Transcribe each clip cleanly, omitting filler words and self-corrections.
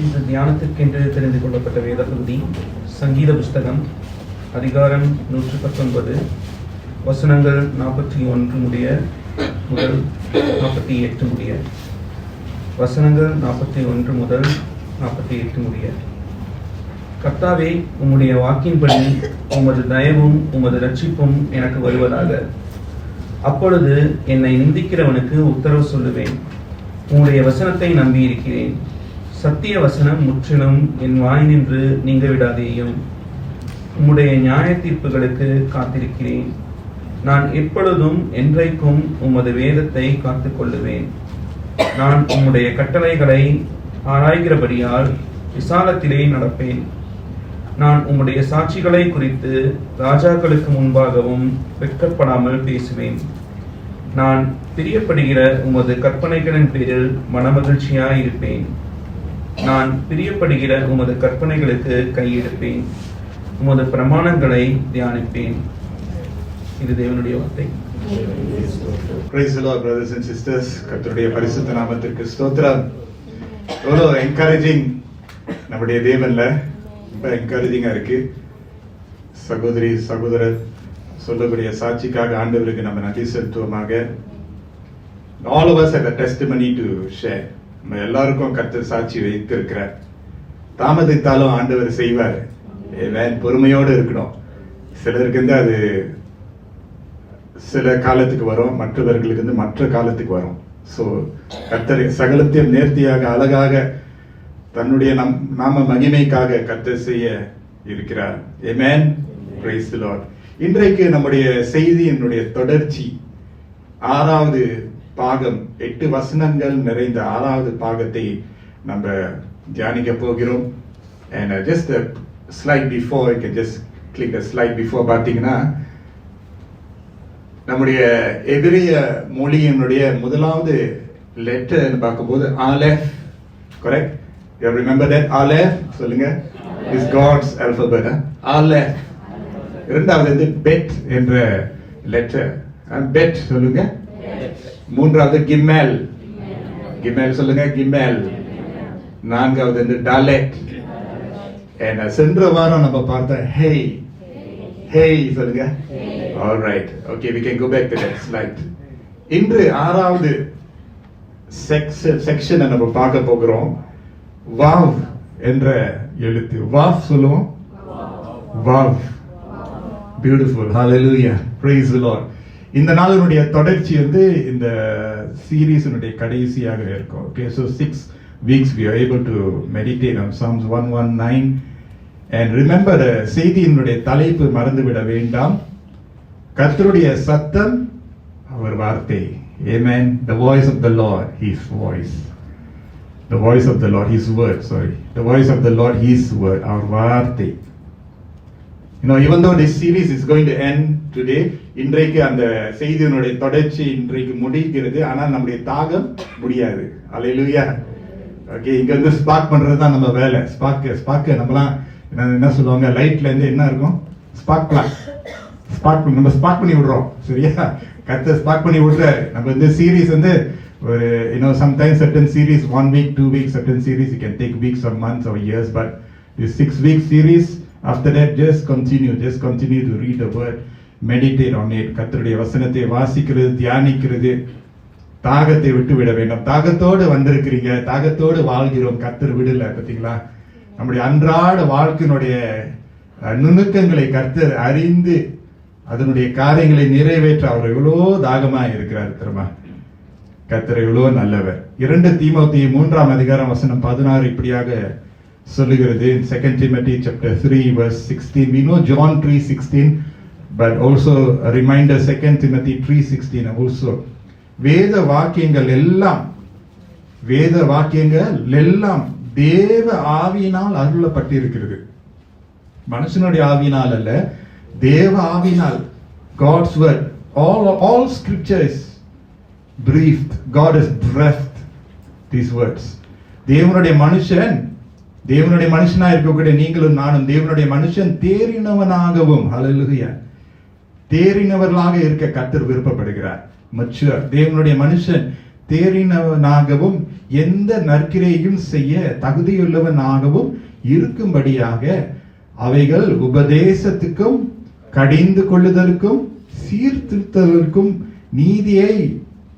இந்த தியானத்திற்கென்று தெரிந்து கொள்ளப்பட்ட வேத பகுதி சங்கீத புஸ்தகம் அதிகாரம் 119 வசனங்கள் 41 முடிய முதல் 48 முடிய. வசனங்கள் 41 முதல் 48 முடிய. கர்த்தாவே, உம்முடைய வாக்கின்படி உமது தயவும் உமது இரட்சிப்பும் எனக்கு வருவதாக. அப்பொழுது என்னை நிந்திக்கிறவனுக்கு உத்தரவு சொல்லுவேன். உம்முடைய வசனத்தை நம்பியிருக்கிறேன். சத்திய வசனம் முற்றிலும் என் வாய் நின்று நீங்க விடாதேயும். உம்முடைய நியாய தீர்ப்புகளுக்கு காத்திருக்கிறேன். நான் எப்பொழுதும் என்றைக்கும் உமது வேதத்தை காத்துக் கொள்ளுவேன். நான் உம்முடைய கட்டளைகளை ஆராய்கிறபடியால் விசாலத்திலே நடப்பேன். நான் உம்முடைய சாட்சிகளை குறித்து ராஜாக்களுக்கு முன்பாகவும் வெட்கப்படாமல் பேசுவேன். நான் பிரியப்படுகிற உமது கற்பனைகளின் பேரில் மனமகிழ்ச்சியாயிருப்பேன். நான் பிரியப்படுகிற உமது கற்பனைகளுக்கு கையெடுப்பேன். உமது பிரமாணங்களை தியானிப்பேன். இது தேவனுடைய வார்த்தை. Praise the Lord, brothers and sisters. கர்த்தருடைய பரிசுத்த நாமத்திற்கு ஸ்தோத்திரம். எவ்வளோ என்கரேஜிங் நம்முடைய தேவன்ல, ரொம்ப என்கரேஜிங்கா இருக்கு. சகோதரி சகோதரர் சொல்லக்கூடிய சாட்சிக்காக ஆண்டவருக்கு நம்ம நன்றி செலுத்துவோமாக. All of us have a testimony to share. நம்ம எல்லாருக்கும் கர்த்தர் சாட்சி வைத்திருக்கிறார். தாமதித்தாலும் ஆண்டவர் செய்வார். பொறுமையோடு இருக்கணும். சிலருக்கு வந்து அது சில காலத்துக்கு வரும், மற்றவர்களுக்கு வந்து மற்ற காலத்துக்கு வரும். ஸோ கர்த்தர் சகலத்தையும் நேர்த்தியாக அழகாக தன்னுடைய நாம மகிமைக்காக கர்த்தர் செய்ய இருக்கிறார். Amen. Praise the Lord. இன்றைக்கு நம்முடைய செய்தியினுடைய தொடர்ச்சி 6வது பாகம், 8 வசனங்கள் நிறைந்த 6வது பாகத்தை நம்ம தியானிக்க போகிறோம். And just a slide before, you can just click the slide before. பார்த்தீங்கன்னா நம்முடைய எபிரிய மொழியினுடைய முதலாவது லெட்டர் பார்க்கும்போது ஆலெஃப். கரெக்ட்? You remember that? ஆலெஃப் சொல்லுங்க. Is God's alphabet. ஆலெஃப். இரண்டாவது வந்து பெட் என்ற லெட்டர். பெட் சொல்லுங்க. மூன்றாவது கிமெல். கிமெல் சொல்லுங்க. கிமெல். நான்காவது வந்து டாலெட். சென்ற வாரம் நம்ம பார்த்த ஹேய். ஹேய் சொல்லுங்க. All right. Okay, we can go back to that slide. இன்று 6வது செக்ஷன் நம்ம பார்க்க போகிறோம். வாவ் என்ற எழுத்து. வாவ் சொல்லுவோம். Wow. Beautiful. Hallelujah. Praise the Lord. இந்த நாளினுடைய தொடர்ச்சி வந்து இந்த சீரீஸினுடைய கடைசியாக இருக்கும். Okay, so 6 weeks we are able to meditate on Psalms 119. And remember, செய்தியினுடைய தலைப்பு மறந்துவிட வேண்டாம். கர்த்தருடைய சத்தம், அவர் வார்த்தை. Amen. The voice of the Lord, His voice. The voice of the Lord, His word. Sorry. The voice of the Lord, His word. அவர் வார்த்தை. You know, even though this series is going to end today, இன்றைக்கு அந்த செய்தியினுடைய தொடர்ச்சி இன்றைக்கு முடிகிறது. ஆனால் நம்முடைய தாகம் முடியாது. அல்லேலூயா. ஓகே, இங்க வந்து ஸ்பார்க் பண்றது தான் நம்ம வேலை. ஸ்பார்க் நம்மலாம் என்ன சொல்லுவாங்க, லைட்ல இருந்து என்ன இருக்கும், ஸ்பார்க் நம்ம ஸ்பார்க் பண்ணி விடுறோம். சரியா? கர்த்தர் ஸ்பார்க் பண்ணி விடுறாரு. நம்ம இந்த சீரீஸ் வந்து ஒரு sometimes certain series 1 week 2 weeks, certain series it can take weeks or months or years, but this 6-week series, after that just continue to read the word, meditate on it. கர்த்தருடைய வசனத்தை வாசிக்கிறது, தியானிக்கிறது. தாகத்தை விட்டு விட வேண்டும். தாகத்தோடு வந்திருக்கிறீங்க, தாகத்தோடு வாழ்கிறோம். கர்த்தர் விடல. பார்த்தீங்களா? நம்முடைய அன்றாட வாழ்க்கையினுடைய நுணுக்கங்களை கர்த்தர் அறிந்து அதனுடைய காரியங்களை நிறைவேற்ற அவர் எவ்வளோ தாகமா இருக்கிறார் தெரியுமா? கர்த்தர் எவ்வளோ நல்லவர். 2 தீமோத்தேயு 3ஆம் அதிகாரம் வசனம் 16 இப்படியாக சொல்லுகிறது. In 2 Timothy chapter 3 verse 16. We know John 3:16, but also a reminder 2 Timothy 3:16 also. வேத வாக்கியங்கள் எல்லாம் தேவ ஆவியினால் அருளப்பட்டிருக்கிறது. மனுஷனுடைய ஆவியினால் அல்ல, தேவ ஆவியினால். God's word, all scripture is breathed. God has breathed these words. தேவனுடைய மனுஷனா இருக்கக்கூடிய நீங்களும் நானும் தேவனுடைய மனுஷன் தேறினவனாகவும், ஹல்லேலூயா, தேறினவர்களாக இருக்க கர்த்தர் விருப்பப்படுகிறார். mature. தேவனுடைய மனுஷன் தேறினவனாகவும் எந்த நற்கிரையும் செய்ய தகுதியுள்ளவனாகவும் இருக்கும்படியாக அவைகள் உபதேசத்துக்கும் கடிந்து கொள்ளுதலுக்கும் சீர்திருத்தலுக்கும் நீதியை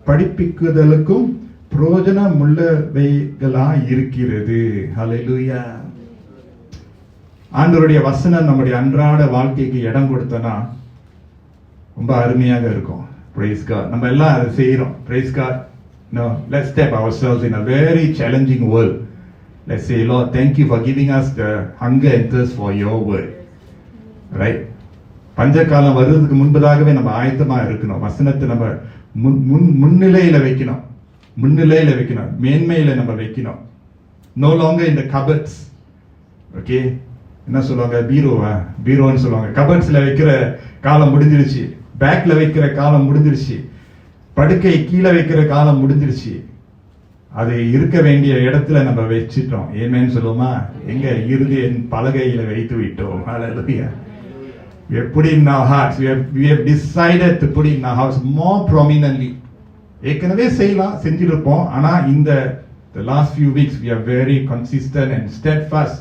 படிப்பிக்குதலுக்கும் பிரயோஜனமுள்ளவைகளாய் இருக்கிறது. ஹல்லேலூயா. ஆண்டவருடைய வசனம் நம்முடைய அன்றாட வாழ்க்கைக்கு இடம் கொடுத்தனா ரொம்ப அருமையாக இருக்கும். Praise God. நம்ம எல்லாம் அதை செய்யறோம். Praise God. No, let's step ourselves in a very challenging world. Let's say, Lord, thank you for giving us the hunger and thirst for your word. Right? பஞ்சகாலம் வருவதற்கு முன்பதாகவே நம்ம ஆயத்தமா இருக்கணும். வசனத்தை நம்ம முன்னிலையில வைக்கணும். மேன்மையில நம்ம வைக்கணும். No longer in the cupboards. Okay? என்ன சொல்லுவாங்க? பீரோன்னு சொல்லுவாங்க. கபர்ட்ஸ்ல வைக்கிற காலம் முடிஞ்சிருச்சு. பேக்ல வைக்கிற காலம் முடிஞ்சிருச்சு. படுக்கை கீழே வைக்கிற காலம் முடிஞ்சிருச்சு. அது இருக்க வேண்டிய இடத்துல நம்ம வச்சிட்டோம். ஏமேன்னு சொல்லுவோமா? எங்க இறுதி பலகையில வைத்து விட்டோம். Hallelujah. We have put in our hearts. We have decided to put in our house more prominently. ஏற்கனவே செஞ்சிருப்போம். ஆனா இந்த the last few weeks we are very consistent and steadfast.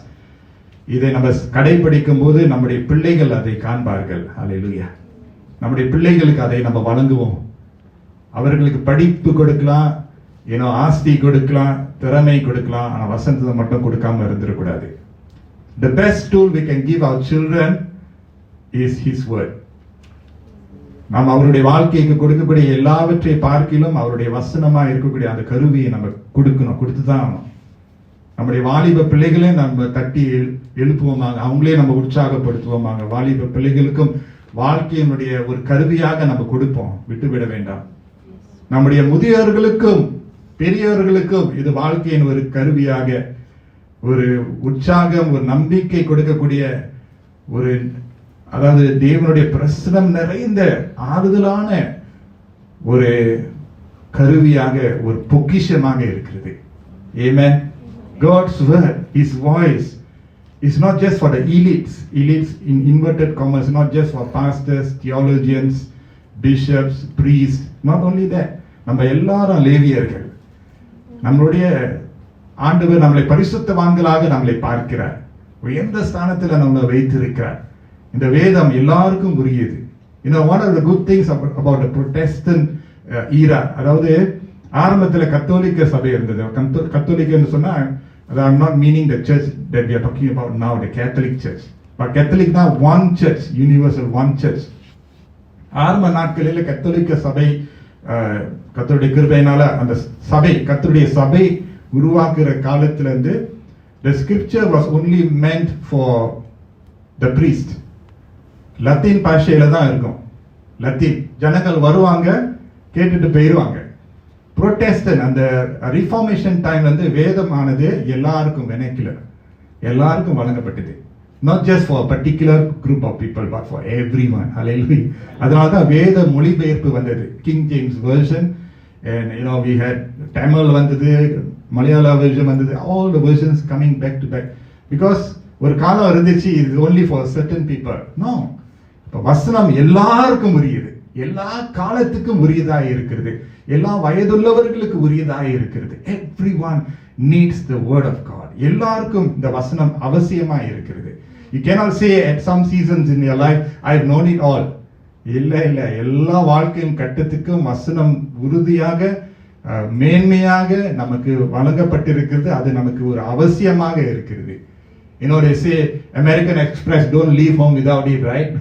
இதை நம்ம கடைபிடிக்கும் போது நம்முடைய பிள்ளைகள் அதை காண்பார்கள். ஹல்லேலூயா. நம்முடைய பிள்ளைகளுக்கு அதை நம்ம வழங்குவோம். அவர்களுக்கு படிப்பு கொடுக்கலாம், ஆஸ்தி கொடுக்கலாம், திறமை கொடுக்கலாம். ஆனா வசனத்தை மட்டும் கொடுக்காம இருந்துடக்கூடாது. The best tool we can give our children is His word. நாம் அவருடைய வாழ்க்கைக்கு கொடுக்கக்கூடிய எல்லாவற்றை பார்க்கிலும் அவருடைய வசனமா இருக்கக்கூடிய அந்த கருவியை நம்ம கொடுத்துதான் ஆகணும். நம்முடைய வாலிப பிள்ளைகளே நம்ம தட்டி எழுப்புவோமாங்க, அவங்களே நம்ம உற்சாகப்படுத்துவோமாங்க. வாலிப பிள்ளைகளுக்கும் வாழ்க்கையினுடைய ஒரு கருவியாக நம்ம கொடுப்போம், விட்டுவிட வேண்டாம். நம்முடைய முதியோர்களுக்கும் பெரியவர்களுக்கும் இது வாழ்க்கையின் ஒரு கருவியாக, ஒரு உற்சாகம், ஒரு நம்பிக்கை கொடுக்கக்கூடிய ஒரு, அதாவது தேவனுடைய பிரசன்னம் நிறைந்த ஆறுதலான ஒரு கருவியாக, ஒரு பொக்கிஷமாக இருக்கிறது. Amen. God's word, His voice is not just for the elites in inverted commas, not just for pastors, theologians, bishops, priests. Not only that, நம்ம எல்லாரும் லேவியர்கள். நம்மளுடைய ஆண்டவர் நம்மளை பரிசுத்தவான்களாக நம்மளை பார்க்கிறார். எந்த ஸ்தானத்தில் நம்மளை வைத்திருக்கிறார். இந்த வேதம் எல்லாருக்கும் உரியது. One of the good things about the Protestant era, அதாவது ஆரம்பத்தில் கத்தோலிக்க சபை இருந்தது. கத்தோலிக்கன்னு சொன்னா, I'm not meaning the church that we are talking about now, the Catholic Church. But Catholic now one church, universal one church. ஆரம்ப நாட்களில் கத்தோலிக்க சபை, கர்த்தருடைய கிருபையினால அந்த சபை, கர்த்தருடைய சபை உருவாக்குற காலத்திலிருந்து the scripture was only meant for the priest. Latin பாஷையில தான் இருக்கும். லத்தீன் ஜனங்கள் வருவாங்க, கேட்டுட்டு போயிருவாங்க. புரோட்டெஸ்டன்ட் அந்த ரிஃபார்மேஷன் டைம்ல இருந்து வேதமானது எல்லாருக்கும் எல்லாருக்கும் வழங்கப்பட்டது. Not just for a particular group of people, but for everyone. Hallelujah. அதனால தான் வேத மொழிபெயர்ப்பு வந்தது. King James version, and we had Tamil வந்தது, மலையாள version வந்தது. All the versions coming back to back. Because ஒரு காலம் இருந்துச்சு, it is only for certain people. No. இப்ப வசனம் எல்லாருக்கும் உரியது, எல்லா காலத்துக்கும் உரியதாக இருக்கிறது, எல்லா வயதுள்ளவர்களுக்கு உரியதாக இருக்கிறது. Everyone needs the word of God. எல்லாருக்கும் இந்த வசனம் அவசியமா இருக்கிறது. You cannot say at some seasons in your life, I have known it all. இல்ல எல்லா வாழ்க்கையின் கட்டத்துக்கும் வசனம் உறுதியாக, மேன்மையாக நமக்கு வழங்கப்பட்டிருக்கிறது. அது நமக்கு ஒரு அவசியமாக இருக்கிறது. They say American Express, don't leave home without it, right?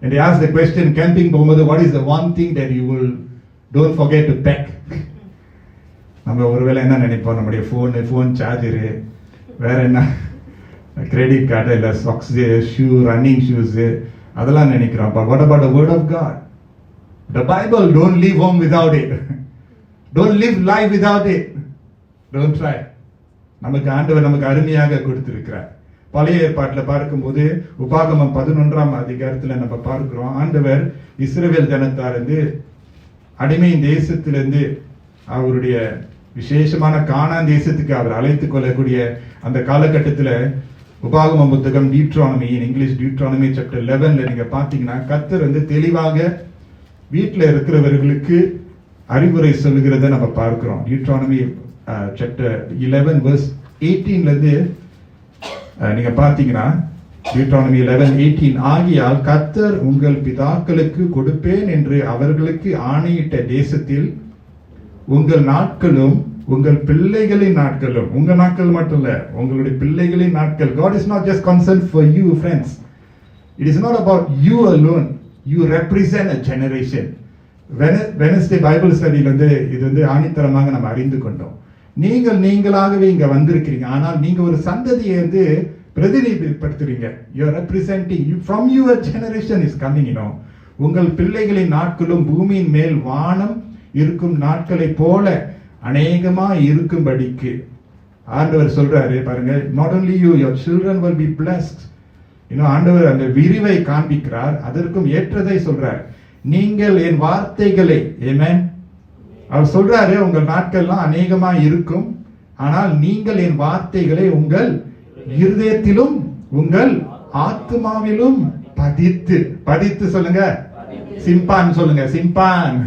And they ask the question, camping போகும்போது, what is the one thing that you will don't forget to pack? நம்ம ஒருவேளை என்ன நினைப்போம், நம்முடைய ஃபோன் சார்ஜரு, வேற என்ன, கிரெடிட் கார்டு, இல்லை socks, shoe, running shoes, அதெல்லாம் நினைக்கிறோம். But what about the word of God? The Bible, don't leave home without it. Don't live life without it. Don't try. நமக்கு ஆண்டவர் நமக்கு அருமையாக கொடுத்திருக்கிறார். பழைய ஏற்பாட்டில் பார்க்கும்போது உபாகமம் 11ஆம் அதிகாரத்தில் நம்ம பார்க்கிறோம், ஆண்டவர் இஸ்ரவேல் ஜனத்தாரிலிருந்து அடிமையின் தேசத்திலிருந்து அவருடைய விசேஷமான கானான் தேசத்துக்கு அவர் அழைத்துக் கொள்ளக்கூடிய அந்த காலகட்டத்தில் உபாகம புத்தகம் டியூட்ரானமி, இங்கிலீஷ் டியூட்ரானமி சாப்டர் 11ல நீங்க பாத்தீங்கன்னா கர்த்தர் தெளிவாக வீட்டில் இருக்கிறவர்களுக்கு அறிவுரை சொல்லுகிறத நம்ம பார்க்கிறோம். டியூட்ரானமி சாப்டர் 11 verse 18 ல இருந்து நீங்க பார்த்தீங்கன்னா டியூட்ரானமி 11:18 ஆகியால் கர்த்தர் உங்கள் பிதாக்களுக்கு கொடுப்பேன் என்று அவர்களுக்கு ஆணையிட்ட தேசத்தில் உங்கள் நாட்களும் உங்கள் பிள்ளைகளின் நாட்களும், உங்க நாட்கள் மட்டும் இல்ல, உங்களுடைய பிள்ளைகளின் நாட்கள். God is not just concerned for you, friends. It is not about you alone. You represent a generation. Wednesday Bible study வந்து இது வந்து ஆணித்தரமாக நம்ம அறிந்து கொண்டோம். நீங்களாகவே இங்க வந்திருக்கிறீங்க, ஆனால் நீங்க ஒரு சந்ததியை வந்து பிரதிநிதிப்படுத்துறீங்க. You are representing you from your generation is coming, you know. உங்கள் பிள்ளைகளின் நாட்களும் பூமியின் மேல் வானம் இருக்கும் நாட்களை போல அநேகமா இருக்கும்படிக்கு ஆண்டவர் சொல்றாரு பாருங்க. not only you, your children will be blessed. இன்னும் ஆண்டவர் அந்த விரிவை காண்பிக்கிறார், அதற்கும் ஏற்றதை சொல்றார். நீங்கள் என் வார்த்தைகளை, ஆமென், அவர் சொல்றாரு உங்கள் நாட்கள்லாம் அநேகமா இருக்கும், ஆனால் நீங்கள் என் வார்த்தைகளை உங்கள் இருதயத்திலும் உங்கள் ஆத்மாவிலும் பதித்து சொல்லுங்க, சிம்பான் சொல்லுங்க, சிம்பான்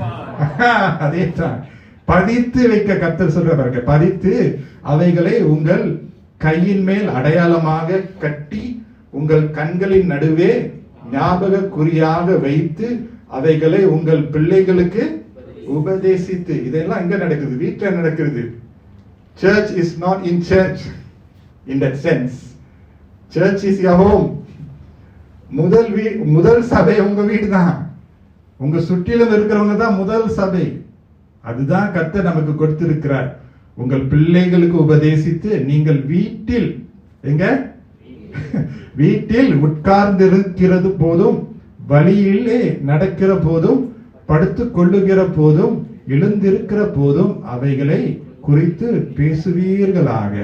அதேதான் பதித்து வைக்க கர்த்தர் சொல்ற பாருங்க. பதித்து அவைகளை உங்கள் கையின் மேல் அடையாளமாக கட்டி உங்கள் கண்களின் நடுவே ஞாபக குறியாக வைத்து அவைகளை உங்கள் பிள்ளைகளுக்கு உபதேசித்து. இதெல்லாம் எங்க நடக்குது? வீட்டில் நடக்கிறது. Church is not in church in that sense. Church is your home. முதல் சபை உங்க வீடு தான். உங்க சுற்றிலும் இருக்கிறவங்க தான் முதல் சபை. அதுதான் கர்த்தர் நமக்கு கொடுத்திருக்கிறார். உங்கள் பிள்ளைகளுக்கு உபதேசித்து நீங்கள் வீட்டில், எங்க வீட்டில் உட்கார்ந்திருக்கிறது போதும், வழியிலே நடக்கிற போதும், படுத்துக் கொள்ளுகிற போதும், எழுந்திருக்கிற போதும் அவைகளை குறித்து பேசுவீர்களாக.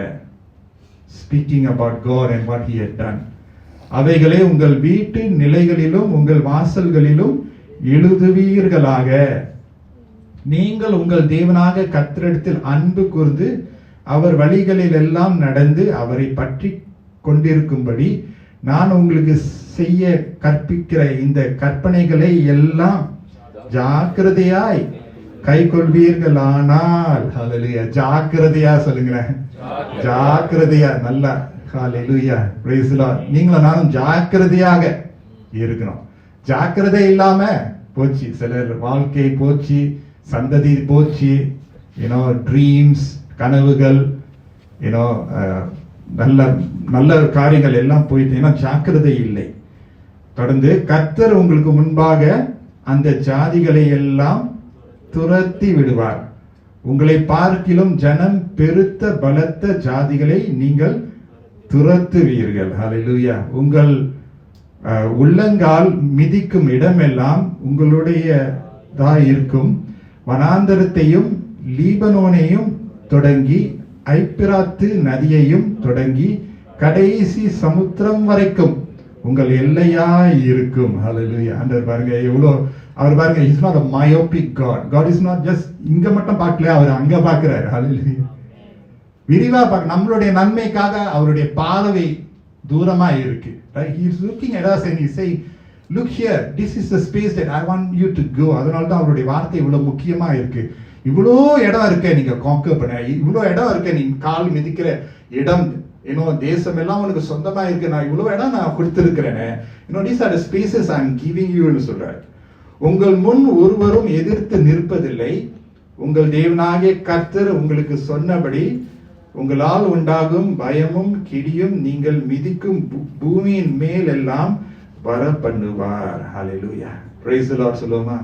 Speaking about God and what he had done. அவைகளை உங்கள் வீட்டு நிலைகளிலும் உங்கள் வாசல்களிலும் எழுதுவீர்களாக. நீங்கள் உங்கள் தேவனாக கர்த்தரிடத்தில் அன்பு கூர்ந்து அவர் வழிகளில் எல்லாம் நடந்து அவரை பற்றி கொண்டிருக்கும்படி நான் உங்களுக்கு செய்ய கற்பிக்கிற இந்த கற்பனைகளை எல்லாம் ஜாக்கிரதையாய் கை கொள்வீர்களானால், ஹல்லேலூயா, ஜாக்கிரதையா சொல்லுங்களேன், ஜாக்கிரதையா, நல்லா, ஹல்லேலூயா, பிரைஸ் தி லார்ட். நீங்களும் நானும் ஜாக்கிரதையாக இருக்கணும். ஜாக்கிரதை இல்லாம போச்சு, சிலர் வாழ்க்கை போச்சு, சந்ததி போச்சு, ட்ரீம்ஸ், கனவுகள், நல்ல நல்ல காரியங்கள் எல்லாம் போயிட்டு, ஜாக்கிரதை இல்லை. தொடர்ந்து கர்த்தர் உங்களுக்கு முன்பாக அந்த ஜாதிகளை எல்லாம் துரத்தி விடுவார். உங்களை பார்க்கிலும் ஜனம் பெருத்த பலத்த ஜாதிகளை நீங்கள் துரத்துவீர்கள். ஹல்லேலூயா. உங்கள் உள்ளங்கால் மிதிக்கும் இடமெல்லாம் உங்களுடையதா இருக்கும். வனாந்தரத்தையும் லீபனோனையும் தொடங்கி ஐப்பிராத்து நதியையும் தொடங்கி கடைசி சமுத்திரம் வரைக்கும் உங்கள் எல்லையாய் இருக்கும். ஹல்லேலூயா. ஆண்டவர் பாருங்க எவ்வளோ, அவர் பாருங்க, he is not a myopic God. God is not just இங்க மட்டும் பார்க்கல, அவர் அங்க பார்க்கிறார். ஹல்லேலூயா. விரிவா பார்க்க, நம்மளுடைய நன்மைக்காக அவருடைய பார்வை தூரமா இருக்கு. Right? He is looking at us and he is saying, look here, this is the space that I want you to go. அதனால தான் அவருடைய வார்த்தை இவ்வளவு முக்கியமா இருக்கு. இவ்வளோ இடம் இருக்க நீங்க கான்கர் பண்ண, இவ்வளோ இடம் இருக்க நீ கால் மிதிக்கிற இடம், தேசம் எல்லாம் உனக்கு சொந்தமா இருக்கு, நான் இவ்வளவு இடம் நான் கொடுத்திருக்கிறேன். these are the spaces I am giving you ன்னு சொல்றார். உங்கள் முன் ஒருவரும் எதிர்த்து நிற்பதில்லை. உங்கள் தேவனாகிய கர்த்தர் உங்களுக்கு சொன்னபடி உங்களால் உண்டாகும் பயமும் கிடியும் நீங்கள் மிதிக்கும் பூமியின் மேல் எல்லாம் வர பண்ணுவார். ஹல்லேலூயா. பிரைஸ் தி லார்ட் சொல்லுவோமா?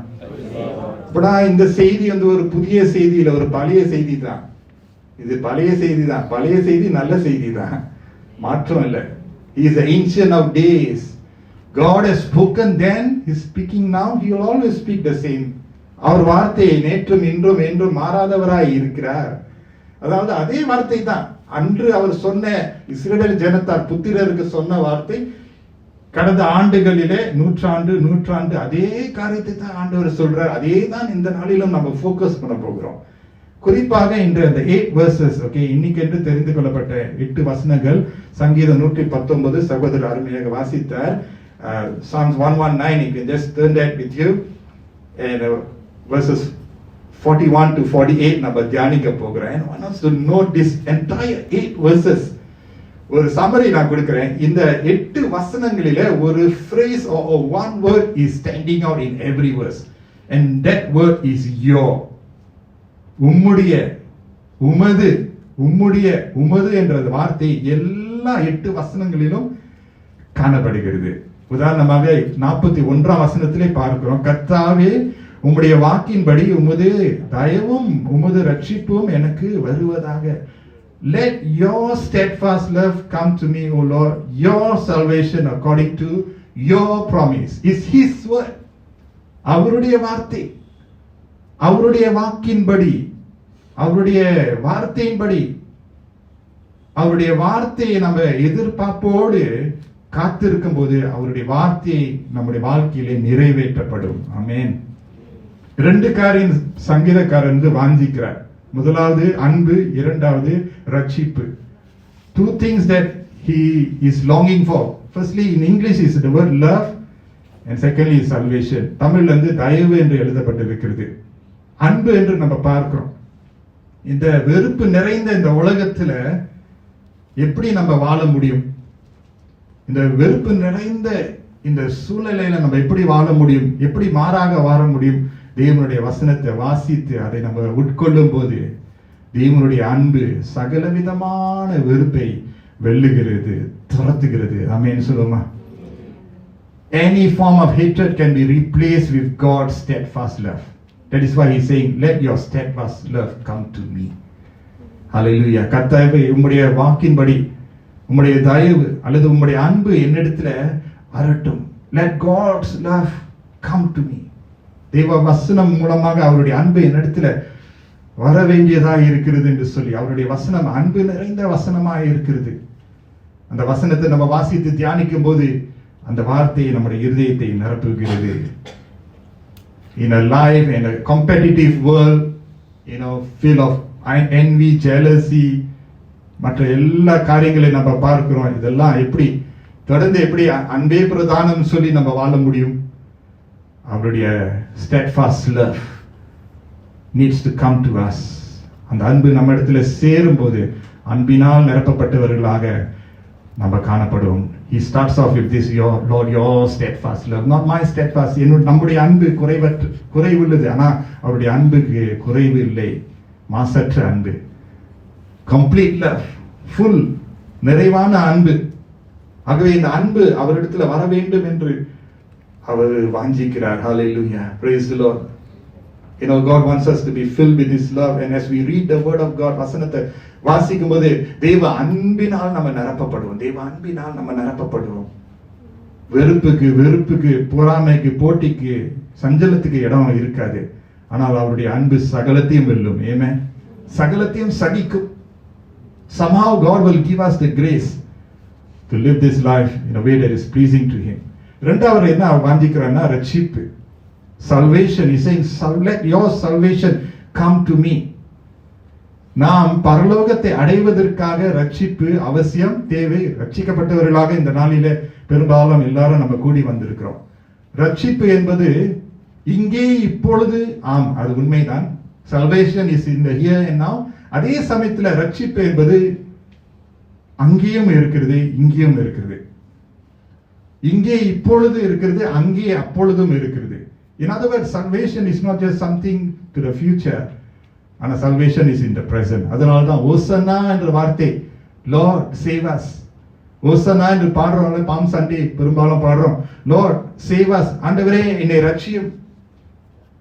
இப்படா இந்த செய்தி வந்து ஒரு புதிய செய்தி இல்ல, ஒரு பழைய செய்தி தான். இது பழைய செய்தி தான். பழைய செய்தி நல்ல செய்தி தான், மாற்றம் இல்லை. He is the ancient of days. God has spoken then, he is speaking now, he will always speak the same. அவர் வார்த்தை நேற்றும் இன்றும் என்றும் மாறாதவராய் இருக்கிறார். அதாவது அதே வார்த்தை தான் அன்று அவர் சொன்ன இஸ்ரவேல் ஜனத்தார் புத்திரருக்கு சொன்ன வார்த்தை கடந்த ஆண்டுகளிலே நூற்றாண்டு அதே காரியத்தை தான் ஆண்டவர் சொல்றார். அதே தான் இந்த நாளிலும் நம்ம ஃபோக்கஸ் பண்ண போகிறோம். குறிப்பாக இன்று அந்த 8 verses, ஓகே, இன்னைக்கு என்று தெரிந்து கொள்ளப்பட்ட 8 வசனங்கள். சங்கீதம் 119 சகோதரர் அருமையாக வாசித்தார். Psalms 119, you can just turn that with you, and verses 41 to 48 நம்ம தியானிக்க போகிறேன். I want us to note this entire 8 verses. ஒரு சம்மரி நான் கொடுக்கிறேன். இந்த 8 வசனங்களிலே ஒரு phrase or one word is standing out in every verse, and that word is your. உம்முடைய, உமது, உம்முடைய, உமது என்ற வார்த்தை எல்லா 8 வசனங்களிலும் காணப்படுகிறது. உதாரணமாக 41ஆம் வசனத்திலே பார்க்கிறோம், கர்த்தாவே உம்முடைய வாக்கின்படி உமது தயவும் உமது ரட்சிப்பும் எனக்கு வருவதாக. Let your steadfast love come to me, O Lord, your salvation according to your promise. Is his word. அவருடைய வார்த்தை, அவருடைய வாக்கின்படி, அவருடைய வார்த்தையின்படி, அவருடைய வார்த்தையை நம்ம எதிர்பார்ப்போடு காத்திருக்கும் போது அவருடைய வார்த்தையை நம்முடைய வாழ்க்கையிலே நிறைவேற்றப்படும். ஆமென். 2 காரியம் சங்கீதக்காரன் வாஞ்சிக்கிறார். முதலாவது அன்பு, இரண்டாவது ரட்சிப்பு. 2 things that he is longing for. Firstly, in English is the word love, and secondly is salvation. தமிழ்ல தயவு என்று எழுதப்பட்டிருக்கிறது. அன்பு என்று நம்ம பார்க்கிறோம். இந்த வெறுப்பு நிறைந்த இந்த உலகத்துல எப்படி நம்ம வாழ முடியும்? இந்த வெறுப்பு நிறைந்த இந்த சூழ்நிலையில நம்ம எப்படி வாழ முடியும்? எப்படி மாறாக வாழ முடியும்? தேவனுடைய வசனத்தை வாசித்து அதை நம்ம உட்கொள்ளும் போது தேவனுடைய அன்பு சகல விதமான வெறுப்பை வெல்லுகிறது, துரத்துகிறது. ஆமென் சொல்லுமா? Any form of hatred can be replaced with God's steadfast love. That is why he is saying, let your steadfast love come to me. Hallelujah. கர்த்தாவே உம்முடைய வாக்கின்படி உம்முடைய தயவு அல்லது உம்முடைய அன்பு என்னிடத்துல வரட்டும். Let God's love come to me. தேவ வசனம் மூலமாக அவருடைய அன்பு என்னிடத்துல வர வேண்டியதாக இருக்கிறது என்று சொல்லி அவருடைய வசனம் அன்பு நிறைந்த வசனமாக இருக்கிறது. அந்த வசனத்தை நம்ம வாசித்து தியானிக்கும் போது அந்த வார்த்தையை நம்முடைய இருதயத்தை நிரப்புகிறது. In a life, in a competitive world, full of envy, jealousy, மற்ற எல்லா காரியங்களை நம்ம பார்க்கிறோம். இதெல்லாம் எப்படி தொடர்ந்து எப்படி அன்பே பிரதானம் சொல்லி நம்ம வாழ முடியும்? அவருடைய steadfast love needs to come to us. அந்த அன்பு நம்ம இடத்துல சேரும் போது அன்பினால் நிரப்பப்பட்டவர்களாக நம்ம காணப்படுவோம். He starts off with this, your Lord, your steadfast love, not my steadfast. நம்முடைய அன்பு குறைவுள்ளது, ஆனா அவருடைய அன்புக்கு குறைவு இல்லை, மாசற்ற அன்பு. Complete love, full, நிறைவான அன்பு. ஆகவே இந்த அன்பு அவரிடத்துல வர வேண்டும் என்று அவர் வாஞ்சிக்கிறார். Hallelujah. Praise the Lord. God wants us to be filled with His love, and as we read the word of God, வசனத்தை வாசிக்கும் போது தேவ அன்பினால் நம்ம நிரப்பப்படுவோம். தேவ அன்பினால் நம்ம நிரப்பப்படுவோம். வெறுப்புக்கு, பொறாமைக்கு, போட்டிக்கு, சஞ்சலத்துக்கு இடம் இருக்காது. ஆனால் அவருடைய அன்பு சகலத்தையும் வெல்லும். ஆமென். சகலத்தையும் சகிக்கும். Somehow God will give us the grace to live this life in a way that is pleasing to Him. இரண்டாவது என்ன வாஞ்சிக்கிறார்னா ரட்சிப்பு. Salvation, he is saying, let your salvation come to me. நாம் பரலோகத்தை அடைவதற்காக ரட்சிப்பு அவசியம், தேவை. ரட்சிக்கப்பட்டவர்களாக இந்த நாளிலே பெரும்பாலும் எல்லாரும் நம்ம கூடி வந்திருக்கிறோம். ரட்சிப்பு என்பது இங்கே இப்பொழுது, ஆம், அது உண்மைதான். Salvation is in the here and now. அதே சமயத்தில் ரட்சிப்பு என்பது அங்கேயும் இருக்கிறது, இங்கேயும் இருக்கிறது. இங்கே இப்பொழுது இருக்கிறது, அங்கே அப்பொழுதும் இருக்கிறது. In other words, salvation is not just something to the future, and salvation is in the present. அதனால தான் ஓசன்னா என்ற வார்த்தை, Lord save us. ஓசன்னா என்று பாடுறோம், பாம் சண்டே பெரும்பாலும் பாடுறோம், Lord save us. ஆண்டவரே என்னை ரட்சியும்,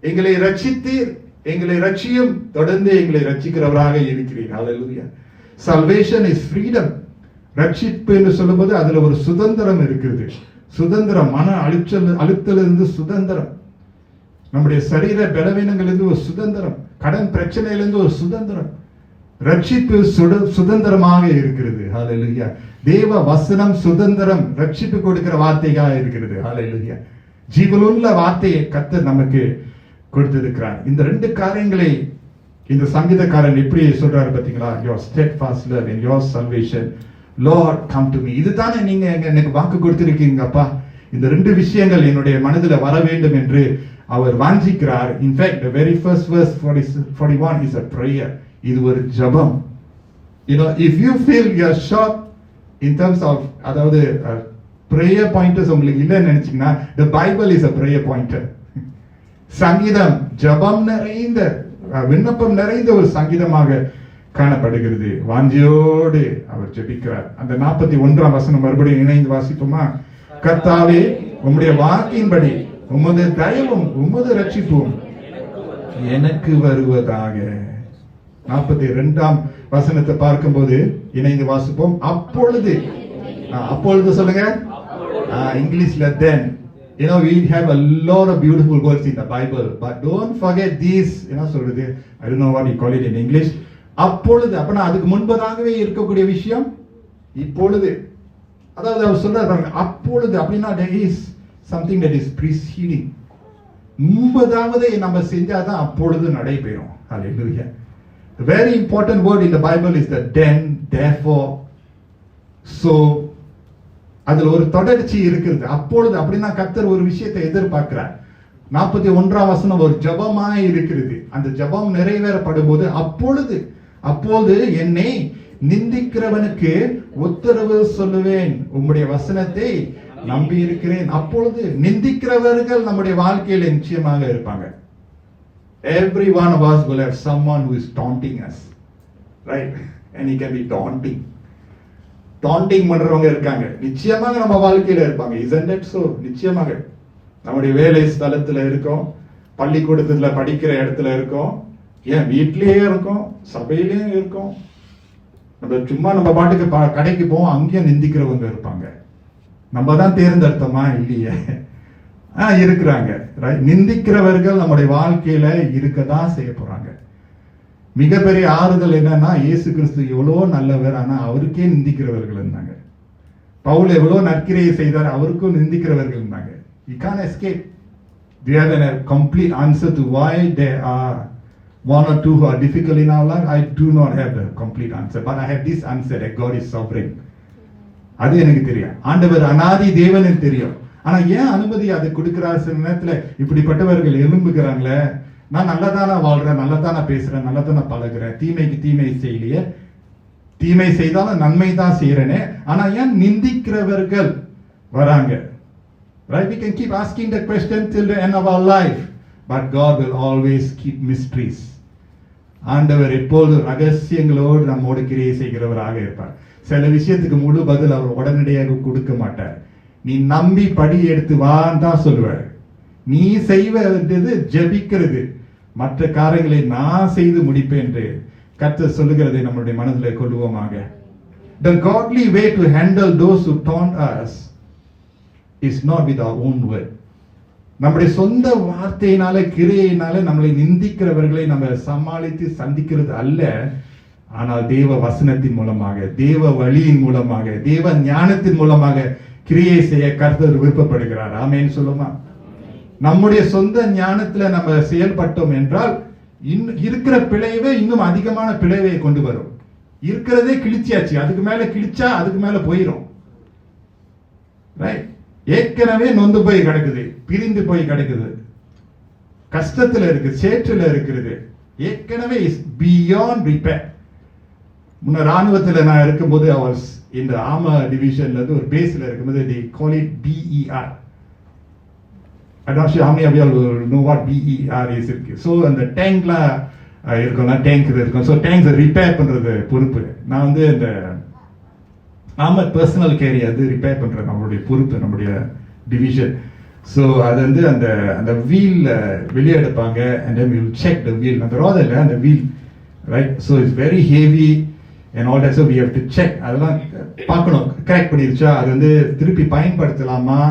எங்களை ரட்சித்தீர், எங்களை ரட்சியும், தொடர்ந்து எங்களை ரட்சிக்கிறவராக இருக்கிறீர். Hallelujah. Salvation is freedom. ரட்சிப்பு என்று சொல்லும்போது அதுல ஒரு சுதந்திரம் இருக்கிறது. சுதந்திரம், மன அழுத்தலிருந்து சுதந்திரம், நம்முடைய சரீர பலவீனங்களிலிருந்து ஒரு சுதந்திரம், கடன் பிரச்சனையிலிருந்து ஒரு சுதந்திரம். ரட்சிப்பு சுதந்திரமாக இருக்கிறது. ஹalleluya. தேவ வசனம் சுதந்திரம், ரட்சிப்பு கொடுக்கிற வார்த்தையாக இருக்கிறது. ஹalleluya. ஜீவனுள்ள வார்த்தையை கர்த்தர் நமக்கு கொடுத்திருக்கிறார். இந்த 2 காரியங்களை இந்த சங்கீதக்காரன் எப்படி சொல்றாரு பாத்தீங்களா? your steadfast love and your salvation, Lord come to me. இதுதானே நீங்க எனக்கு வாக்கு கொடுத்திருக்கீங்க அப்பா, இந்த 2 விஷயங்கள் என்னுடைய மனதில் வர வேண்டும் என்று அவர் வாஞ்சிக்கிறார். In fact the very first verse 41 is a prayer. இது ஒரு ஜெபம். If you feel you are short in terms of அதாவது prayer pointers உங்களுக்கு இல்லைன்னு நினைச்சீங்கன்னா the Bible is a prayer pointer. சங்கீதம் ஜெபம் நிறைந்த விண்ணப்பம் நிறைந்த ஒரு சங்கீதமாக காணப்படுகிறது. வாஞ்சியோடு அவர் ஜெபிக்கிறார். அந்த 41ஆம் வசனம் மறுபடியும் இணைந்து வாசிப்போமா? கர்த்தாவே, உம்முடைய வாக்கின்படி உமது தயவும் உமது ரட்சிப்பும் எனக்கு வருவதாக. 42ஆம் வசனத்தை பார்க்கும்போது இணைந்து வாசிப்போம். அப்பொழுது சொல்லுங்க. இங்கிலீஷ்ல then. We have a lot of beautiful words in the Bible, but don't forget these. சொல்றது, I don't know what you call it in English. அப்பொழுது, அப்பனா அதுக்கு முன்பதாகவே இருக்கக்கூடிய விஷயம் இப்பொழுது. அதாவது அவர் சொல்றாரு அப்பொழுது அப்படின்னா there is something that is preceding. முன்பதாகவே நம்ம செஞ்சாதான் அப்பொழுது நடைபெறும். Hallelujah. The very important word in the Bible is the then, therefore, so. அதுல ஒரு தொடர்ச்சி இருக்கிறது. அப்பொழுது அப்படின்னா கர்த்தர் ஒரு விஷயத்தை எதிர்பார்க்கிறார். 41ஆம் வசனம் ஒரு ஜெபமாய் இருக்கிறது. அந்த ஜெபம் நிறைவேறப்படும் போது அப்பொழுது என்னை நிந்திக்கிறவனுக்கு உத்தரவு சொல்லுவேன், உம்முடைய வசனத்தை நம்பி இருக்கிறேன். அப்பொழுது நிந்திக்கிறவர்கள் நம்முடைய வாழ்க்கையில் நிச்சயமாக இருப்பாங்க. Every one of us will have someone who is taunting us, right? And he can be taunting பண்றவங்க இருக்காங்க. நிச்சயமாக நம்ம வாழ்க்கையில இருப்பாங்க. Isn't it so? நிச்சயமாக நம்முடைய வேலை ஸ்தலத்துல இருக்கோம், பள்ளிக்கூடத்துல படிக்கிற இடத்துல இருக்கோம், ஏன் வீட்லயே இருக்கோம், சபையிலயும் இருக்கோம். நம்ம பாட்டுக்கு கடைக்கு போவோம், அங்கேயும் நிந்திக்கிறவங்க இருப்பாங்க. நம்ம தான் தேர்ந்தெடுத்தோமா? இல்லையே, இருக்கிறாங்க. நிந்திக்கிறவர்கள் நம்முடைய வாழ்க்கையில இருக்கதான் செய்ய போறாங்க. மிகப்பெரிய ஆறுதல் என்னன்னா, இயேசு கிறிஸ்து எவ்வளோ நல்லவர், ஆனா அவருக்கே நிந்திக்கிறவர்கள் இருந்தாங்க. பவுல் எவ்வளோ நற்கிரியை செய்தார், அவருக்கும் நிந்திக்கிறவர்கள் இருந்தாங்க. You can't escape. Do you have a complete answer to why there are one or two who are difficult in our life? I do not have the complete answer, but I have this answer that God is sovereign. அது எனக்கு தெரியும். ஆண்டவர் அனாதி தேவன் தெரியும். ஆனா ஏன் அனுமதி அதை கொடுக்கிறார்? சில நேரத்துல இப்படிப்பட்டவர்கள் எழும்புகிறாங்களே, நான் நல்லதானா வாழ்றேன், நல்லதானா பேசுறேன், நல்லதானா பழகுறேன், தீமைக்கு தீமை செய்யலையே, தீமை செய்தாலும் நன்மை தான் செய்யறேனே, ஆனா ஏன் நிந்திக்கிறவர்கள் வராங்க? Right? We can keep asking that question till the end of our life, but God will always keep mysteries. ஆண்டவர் எப்போது ரகசியங்களோடு நம்மோடு கிரியை செய்கிறவராக இருப்பார். சில விஷயத்துக்கு முழு பதில் அவர் உடனடியாக கொடுக்க மாட்டார். நீ நம்பி படி எடுத்து வான்னு தான் சொல்லுவார். நீ செய்வது ஜெபிக்கிறது, மற்ற காரியங்களை நான் செய்து முடிப்பேன் என்று கர்த்தர் சொல்லுகிறதை நம்முடைய மனதில் கொள்வோமாக. The godly way to handle those who taunt us is not with our own word. நம்முடைய சொந்த வார்த்தையினால கிரியையினால நம்மளை நிந்திக்கிறவர்களை நம்ம சமாளித்து சந்திக்கிறது அல்ல, ஆனால் தேவ வசனத்தின் மூலமாக, தேவ வழியின் மூலமாக, தேவ ஞானத்தின் மூலமாக கிரியை செய்ய கர்த்தர் விருப்பப்படுகிறார். ஆமென் சொல்லுமா? நம்முடைய சொந்த ஞானத்துல நம்ம செயல்பட்டோம் என்றால் இருக்கிற பிழைவே இன்னும் அதிகமான பிழைவை கொண்டு வரும். இருக்கிறதே கிழிச்சியாச்சு, அதுக்கு மேல கிழிச்சா அதுக்கு மேல போயிடும். ஏற்கனவே நொந்து போய் கிடக்குது, பிரிந்து போய் கிடக்குது, கஷ்டத்துல இருக்கு, சேற்றுல இருக்கிறது, ஏற்கனவே பியாண்ட் ரிப்பேர். முன்ன ராணுவத்துல நான் இருக்கும்போது அவர் இந்த ஆர்மர் டிவிஷன்ல இருந்து ஒரு பேஸ்ல இருக்கும்போது they call it BER. I'm not sure how many of you will know what BER is. So அந்த டேங்க்ல இருக்கும்னா டேங்க் இருக்கும். ஸோ டேங்க்ஸ் ரிப்பேர் பண்றது பொறுப்பு. நான் வந்து இந்த ஆர்மர் பர்சனல் கேரியர் அது ரிப்பேர் பண்றது நம்மளுடைய பொறுப்பு, நம்முடைய டிவிஷன். ஸோ அது வந்து அந்த அந்த வீல் வெளியே எடுப்பாங்க. and then we will check the wheel. அந்த ரோத இல்லை, அந்த wheel, right? So it's very heavy and all that, so we have to check. அதெல்லாம் பார்க்கணும், கிராக் பண்ணிருச்சா, அது வந்து திருப்பி பயன்படுத்தலாமா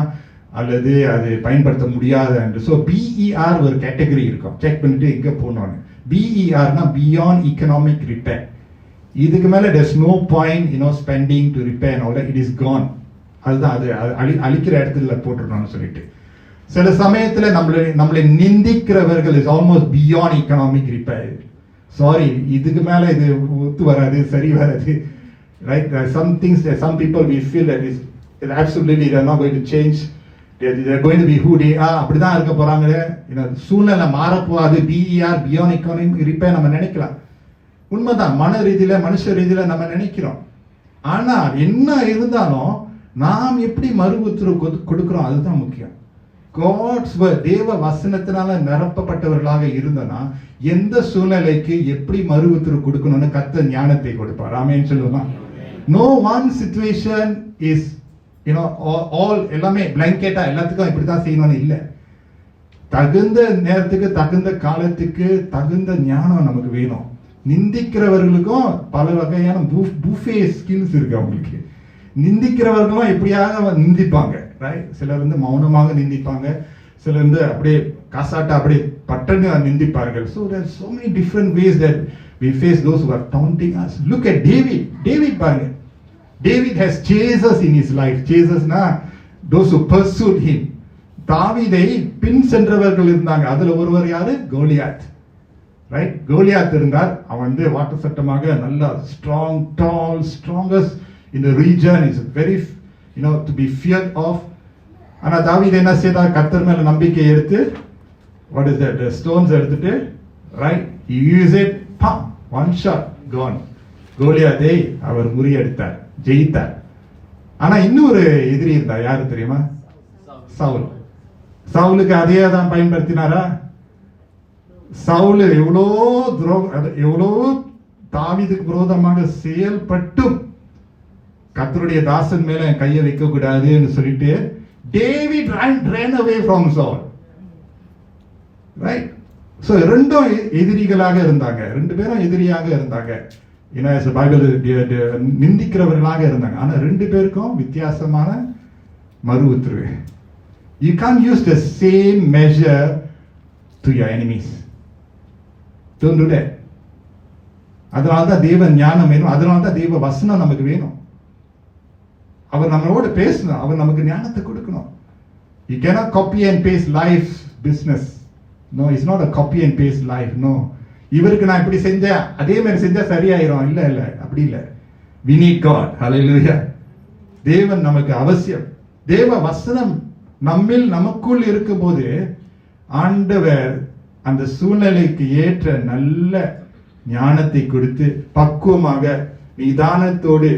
அல்லது அது பயன்படுத்த முடியாது என்று. ஸோ BER ஒரு கேட்டகரி இருக்கும், செக் பண்ணிட்டு எங்க போனோம். BERனா பியாண்ட் எக்கனாமிக் ரிப்பேர். இதுக்கு மேல there's no point spending to repair and all that, it is gone. அதுதான் அது அழிக்கிற இடத்துல போட்டுருக்கோம்னு சொல்லிட்டு. சில சமயத்துல நம்மளை நிந்திக்கிறவர்கள் is almost beyond economic repair. Sorry, இதுக்கு மேல இது ஒத்து வராது, சரி வராது, right? Some things that some people we feel that is absolutely they are not going to change. they're going to be who they are. அப்படிதான் இருக்க போறாங்க. சூழ்நிலை மாறப்போகாது. BER beyond economic repair நம்ம நினைக்கலாம். உண்மைதான், மன ரீதியில மனுஷ ரீதியில நம்ம நினைக்கிறோம். ஆனா என்ன இருந்தாலும் நாம் எப்படி மறு உத்தரவு கொடுக்கிறோம் அதுதான் முக்கியம். God's word, தேவ வசனத்தினால நிரப்பப்பட்டவர்களாக இருந்தனா எந்த சூழ்நிலைக்கு எப்படி மறு உத்தரவு கொடுக்கணும்னு கர்த்தர் ஞானத்தை கொடுப்பார். ஆமென் சொல்லுமா? No one situation is all எல்லாமே பிளாங்கெட்டா எல்லாத்துக்கும் இப்படிதான் செய்யணும்னு இல்லை. தகுந்த நேரத்துக்கு தகுந்த காலத்துக்கு தகுந்த ஞானம் நமக்கு வேணும். நிந்திக்கிறவர்களுக்கும் பல வகையான புஃபே ஸ்கில்ஸ் இருக்கு. அவங்களுக்கு நிந்திக்கிறவர்களும் எப்படியாக நிந்திப்பாங்க. சிலர் வந்து மௌனமாக நிந்திப்பாங்க, சிலர் வந்து அப்படியே காசாட்டா அப்படியே பட்டன்னு நிந்திப்பார்கள். So there's so many different ways that we face those who are taunting us. Look at David பாருங்க. David has chasers in his life. Chasers na those who pursued him. தாவீதை பின் சென்றவர்கள் இருந்தாங்க. அதுல ஒருவர் யாரு? கோலியாத். ரைட், கோலியாத் இருந்தார். அவன் வந்து வாட்ட சட்டமாக நல்ல strong, tall, strongest in the region, is very to be feared of. ஆனா தாவீது என்ன செய்தார்? கர்த்தர் மேல நம்பிக்கை எடுத்து, what is that, the stones எடுத்துட்டு, right, he use it, pam, one shot gone. கோலியாத்தை அவர் முறியடித்தார், ஜெயித்தார். ஆனா இன்னொரு எதிரி இருந்தார். யாரு தெரியுமா? சவுல். சவுலுக்கு அதே தான் பயன்படுத்தினாரா? சவுல் எவ்வளோ தாவீதுக்கு விரோதமாக செயல்பட்டும் கர்த்தருடைய தாசன் மேல கையை வைக்க கூடாதுன்னு சொல்லிட்டு David ran away from Saul. Right? So ரெண்டும் எதிரிகளாக இருந்தாங்க. ரெண்டு பேரும் எதிரியாக இருந்தாங்க. பைபிள் நிந்திக்கிறவர்களாக இருந்தாங்க. ஆனா ரெண்டு பேருக்கும் வித்தியாசமான மறு உத்தரவு. You can't use the same measure to your enemies. Don't do that. அதனால்தான் தேவ ஞானம் வேணும். அதனால்தான் தேவ வசனம் நமக்கு வேணும். அவர் நம்மளோட பேசணும். அவர் நமக்கு ஞானத்தை கொடுக்கணும். You cannot copy and paste life's business. No, it's not a copy and paste life. No. இவருக்கு நான் இப்படி செஞ்சேன் அதே மாதிரி செஞ்சா சரியாயிரும். இல்ல அப்படி இல்ல. We need God. Hallelujah. தேவன் நமக்கு அவசியம். தேவ வசனம் நம்மில் நமக்குள் இருக்கும்போது ஆண்டவர் அந்த சூழ்நிலைக்கு ஏற்ற நல்ல ஞானத்தை கொடுத்து பக்குவமாக நிதானத்தோடு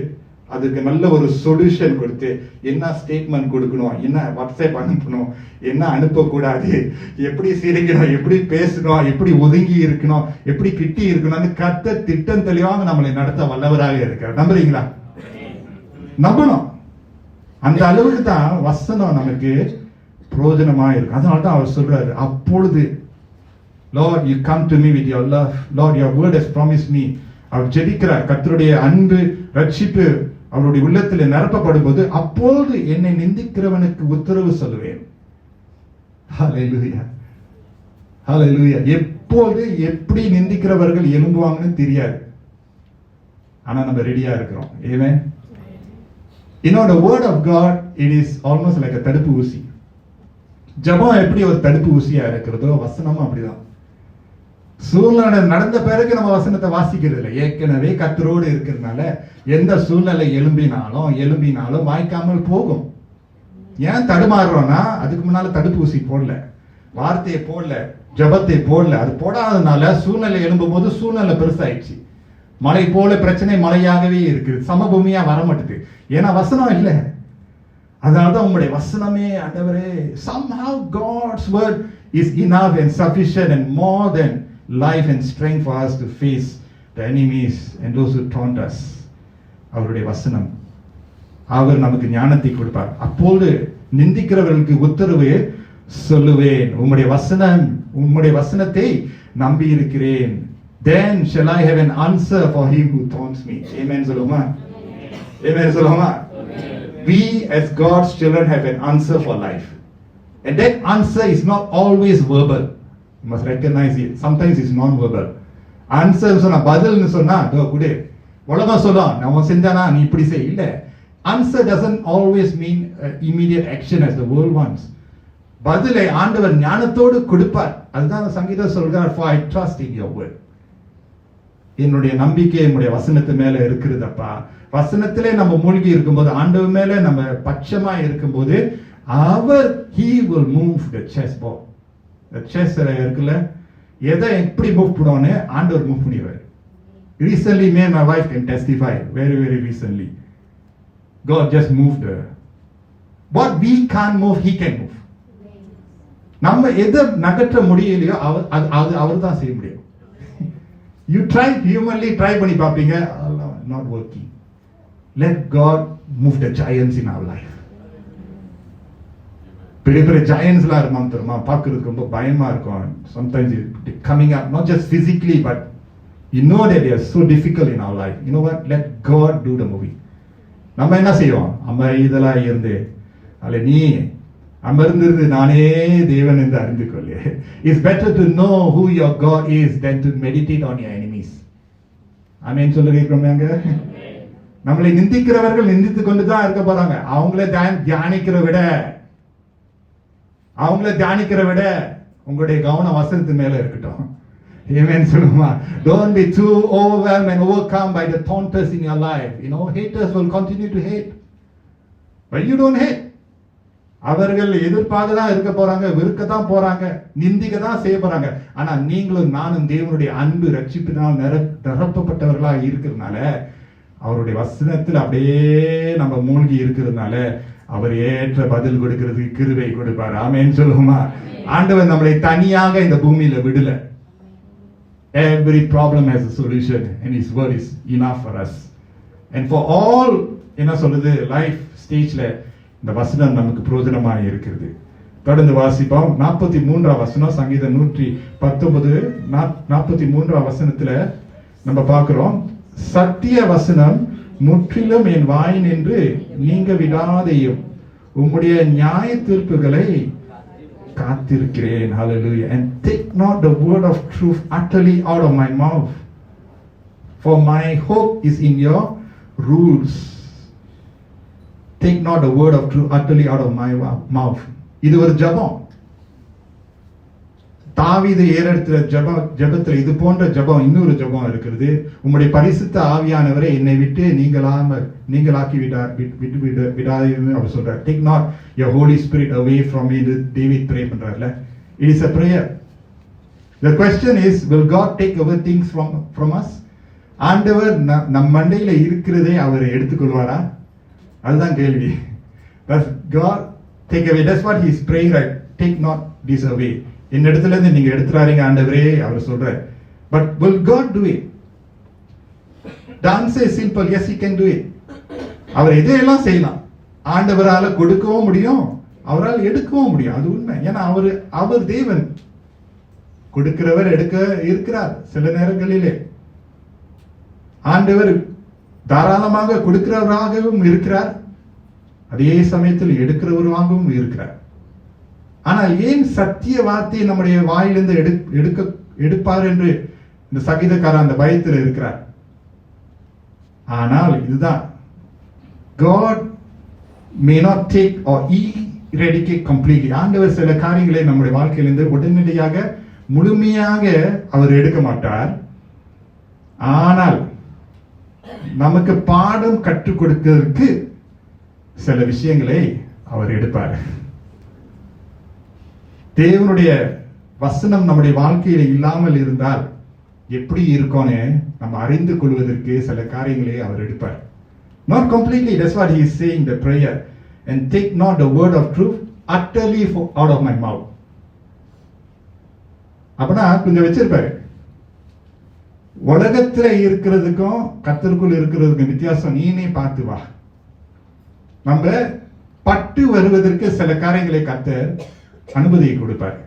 அதுக்கு நல்ல ஒரு சொல்யூஷன் கொடுத்து என்ன ஸ்டேட்மெண்ட் கொடுக்கணும், என்ன வாட்ஸ்அப் அனுப்பணும், என்ன அனுப்பக்கூடாது, எப்படி சிரிக்கணும், எப்படி பேசணும், எப்படி ஒதுங்கி இருக்கணும், எப்படி கிட்டி இருக்கணும்னு கர்த்தர் திட்டம் தெளிவாக நம்மளை நடத்த வல்லவராக இருக்கார். நம்புறீங்களா? நம்பணும். அந்த அளவுக்கு தான் வசனம் நமக்கு பிரயோஜனமா இருக்கு. அதனால தான் அவர் சொல்றாரு, அப்பொழுது Lord, you come to me with your love. Lord, your word has promised me. அவர் ஜெபிக்கிறார். கர்த்தருடைய அன்பு, ரட்சிப்பு அவருடைய உள்ளத்தில் நிரப்பப்படும் போது அப்பொழுது என்னை நிந்திக்கிறவனுக்கு உத்தரவு சொல்லுவேன். ஹல்லேலூயா, ஹல்லேலூயா. எப்போது எப்படி நிந்திக்கிறவர்கள் எழும்புவாங்கன்னு தெரியாது. ஆனா நம்ம ரெடியா இருக்கிறோம். ஆமென். The word of God, it is almost like a தடுப்பு ஊசி. ஜெபம் எப்படி ஒரு தடுப்பு ஊசியா இருக்கிறதோ வசனமும் அப்படிதான். சூழ்நிலை நடந்த பிறகு நம்ம வசனத்தை வாசிக்கிறது இல்லை. ஏற்கனவே கர்த்தரோடு இருக்கிறதுனால எந்த சூழ்நிலை எழும்பினாலும் வாய்க்காமல் போகும். ஏன் தடுமாறுறோம்னா அதுக்கு முன்னால தடுப்பு ஊசி போடல, வார்த்தையை போடல, ஜபத்தை போடல. அது போடாதனால சூழ்நிலை எழும்பும் போது சூழ்நிலை பெருசாயிடுச்சு. மலை போல பிரச்சனை மலையாகவே இருக்குது, சமபூமியா வர மாட்டுது. ஏன்னா வசனம் இல்லை. அதனாலதான் உங்களுடைய வசனமே ஆண்டவரே, somehow God's word is enough and sufficient and more than life and strength for us to face the enemies and those who taunt us. அவருடைய வசனம், அவர் நமக்கு ஞானத்தை கொடுப்பார். அப்போது நிந்திக்கிறவர்களுக்கு உத்தரவு சொல்லுவேன். உம்முடைய வசனத்தை நம்பி இருக்கிறேன். Then shall I have an answer for him who taunts me. Amen சொல்லுமா? Amen சொல்லுமா? We as God's children have an answer for life. And that answer is not always verbal. You must recognize it. Sometimes it's non-verbal. Answer சொன்னா பதில்னு சொன்னா குடு உலகம் சொல்லும் நம்ம செஞ்சானா நீ இப்படி செய். இல்ல, answer doesn't always mean immediate action as the world wants. பதிலை ஆண்டவர் ஞானத்தோடு கொடுப்பார். அதுதான் சங்கீதம் சொல்றார், for I trust in your word. என்னுடைய நம்பிக்கை என்னுடைய வசனத்து மேல இருக்கிறதப்பா. வசனத்திலே நம்ம மூழ்கி இருக்கும்போது, ஆண்டவர் மேல நம்ம பட்சமா இருக்கும்போது he will move the chessboard. The chess இருக்குல்ல, எதை எப்படி மூவ் பண்ணுவானே ஆண்டவர் மூவ் பண்ணிடுவார். Recently, me and my wife can testify. Very, very recently, God just moved her. What we can't move, He can move. நம்ம எதை நகற்ற முடியலையோ அவர் தான் செய்ய முடியும். You try humanly try பண்ணி பாப்பீங்க, not working. Let God move the giants in our life. பெரிய பெரிய ஜாயன்ஸ்லாம் இருப்பாங்க தெரியுமா, பார்க்கறதுக்கு ரொம்ப பயமா இருக்கும். Sometimes it coming up not just physically but you know that they are so difficult in our life. You know what? Let God do the movie. நம்ம என்ன செய்வோம், இதெல்லாம் இருந்து அல்ல நீ அமர்ந்திருந்து நானே தேவன் என்று அறிந்து கொள்ளு. It's better to know who your God is than to meditate on your enemies. ஆமென் சொல்லுகிறோம். நம்மளை நிந்திக்கிறவர்கள் நிந்தித்துக் கொண்டுதான் இருக்க போறாங்க. அவங்கள தியானிக்கிற விட உங்களுடைய கவனம் வசனத்து மேல இருக்கட்டும். Amen சொல்லுமா. Don't be too overwhelmed and overcome by the taunters in your life. You know, haters will continue to hate, but you don't hate. அவர்கள் எதிர்ப்பாக தான் இருக்க போறாங்க, வெறுக்க தான் போறாங்க, நிந்திக்க தான் செய்ய போறாங்க. ஆனா நீங்களும் நானும் தேவனுடைய அன்பு ரட்சிப்பினால் நிரப்பப்பட்டவர்களா இருக்கிறதுனால, அவருடைய வசனத்தில் அப்படியே நம்ம மூழ்கி இருக்கிறதுனால அவர் ஏற்ற பதில் கொடுக்கிறதுக்கு கிருபை கொடுப்பார். ஆமென் சொல்லுமா. ஆண்டவர் நம்மளை தனியாக இந்த பூமியில விடல. Every problem has a solution and His word is enough for us. And for all என்ன சொல்றது லைஃப் ஸ்டேஜ்ல இந்த வசனம் நமக்கு பிரயோஜனமாக இருக்கிறது. தொடர்ந்து வாசிப்போம். 43 வசனம், சங்கீதம் 119 43 வசனத்துல நம்ம பார்க்கிறோம், சத்திய வசனம் முற்றிலும் என் வாய் நின்று நீங்க விடாதையும் உம்முடைய நியாய தீர்ப்புகளை காத்திருக்கிறேன். Hallelujah. And take not the word of truth utterly out of my mouth, for my hope is in your rules. Take not the word of truth utterly out of my mouth. இது ஒரு ஜெபம். தாவீது ஏறெடுத்த ஜெபத்துல இது போன்ற ஜெபம் இன்னொரு ஜெபம் இருக்கிறது. உம்முடைய பரிசுத்த ஆவியானவரை என்னை விட்டு நீங்களாக்கி விடாதீங்கன்னு அவர் சொல்றார். Take not your Holy Spirit away from me. David pray பண்றார்ல. It is a prayer. The question is, will God take away things from us? ஆண்டவர் நம் மண்டையில இருக்கிறதே அவர் எடுத்துக்கொள்வாரா? அதுதான் கேள்வி. Does God take away? That's what he is praying, right? Take not this away. இந்த இடத்துல இருந்து நீங்க எடுத்துறாருங்க ஆண்டவரே அவர் சொல்றார். But will God do it? The answer is simple. Yes, He can do it. அவர் எதையெல்லாம் செய்யலாம். ஆண்டவரால கொடுக்கவும் முடியும், அவரால் எடுக்கவும் முடியும். அது உண்மை. ஏன்னா அவர் தேவன், கொடுக்கிறவர் எடுக்க இருக்கிறார். சில நேரங்களிலே ஆண்டவர் தாராளமாக கொடுக்கிறவராகவும் இருக்கிறார், அதே சமயத்தில் எடுக்கிறவராகவும் இருக்கிறார். ஆனால் ஏன் சத்திய வார்த்தையை நம்முடைய வாயிலிருந்து எடுப்பார் என்று இந்த சங்கீதக்காரர் அந்த பயத்தில் இருக்கிறார். ஆனால் இதுதான், God may not take or eradicate completely. ஆண்டவர் சில காரியங்களை நம்முடைய வாழ்க்கையிலிருந்து உடனடியாக முழுமையாக அவர் எடுக்க மாட்டார். ஆனால் நமக்கு பாடம் கற்றுக் கொடுக்கிறதுக்கு சில விஷயங்களை அவர் எடுப்பார். தேவனுடைய வசனம் நம்முடைய வாழ்க்கையில இல்லாமல் இருந்தால் எப்படி இருக்கும்னு நம்ம அறிந்து கொள்வதற்கு சில காரியங்களை அவர் எடுப்பார். Not completely. That's what he is saying the prayer. And take not the word of truth utterly out of my mouth. அப்பனா கொஞ்சம் வச்சிருப்பாரு. உலகத்துல இருக்கிறதுக்கும் கர்த்தருக்குள் இருக்கிறதுக்கும் வித்தியாசம் நீனே பார்த்து வா. நம்ம பட்டு வருவதற்கு சில காரியங்களை கர்த்தர் அனுமதியை கொடுப்பார்.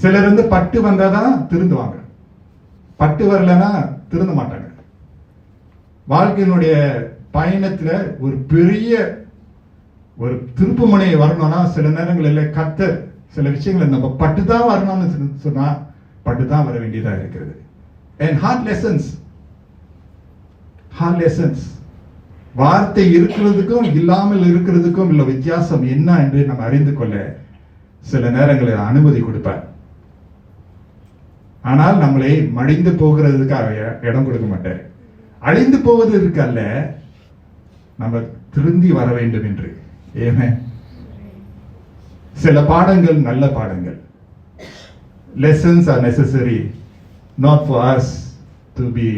சிலர் வந்து பட்டு வந்தாதான் திருந்துவாங்க, பட்டு வரலன்னா திருந்த மாட்டாங்க. வாழ்க்கையினுடைய பயணத்துல ஒரு பெரிய ஒரு திருப்பு முனையை வரணும்னா சில நேரங்களில் கர்த்தர் சில விஷயங்களை நம்ம பட்டுதான் வரணும்னு சொன்னா பட்டுதான் வர வேண்டியதா இருக்கிறது. And hard lessons. வார்த்தை இருக்கிறதுக்கும் இல்லாமல் இருக்கிறதுக்கும் உள்ள வித்தியாசம் என்ன என்று நம்ம அறிந்து கொள்ள சில நேரங்களில் அனுமதி கொடுப்பார். ஆனால் நம்மளை மடிந்து போகிறதுக்காக இடம் கொடுக்க மாட்டார். அழிந்து போவதற்கு அல்ல, நம்ம திருந்தி வர வேண்டும் என்று. ஆமென். சில பாடங்கள் நல்ல பாடங்கள். Lessons are necessary, not for us to be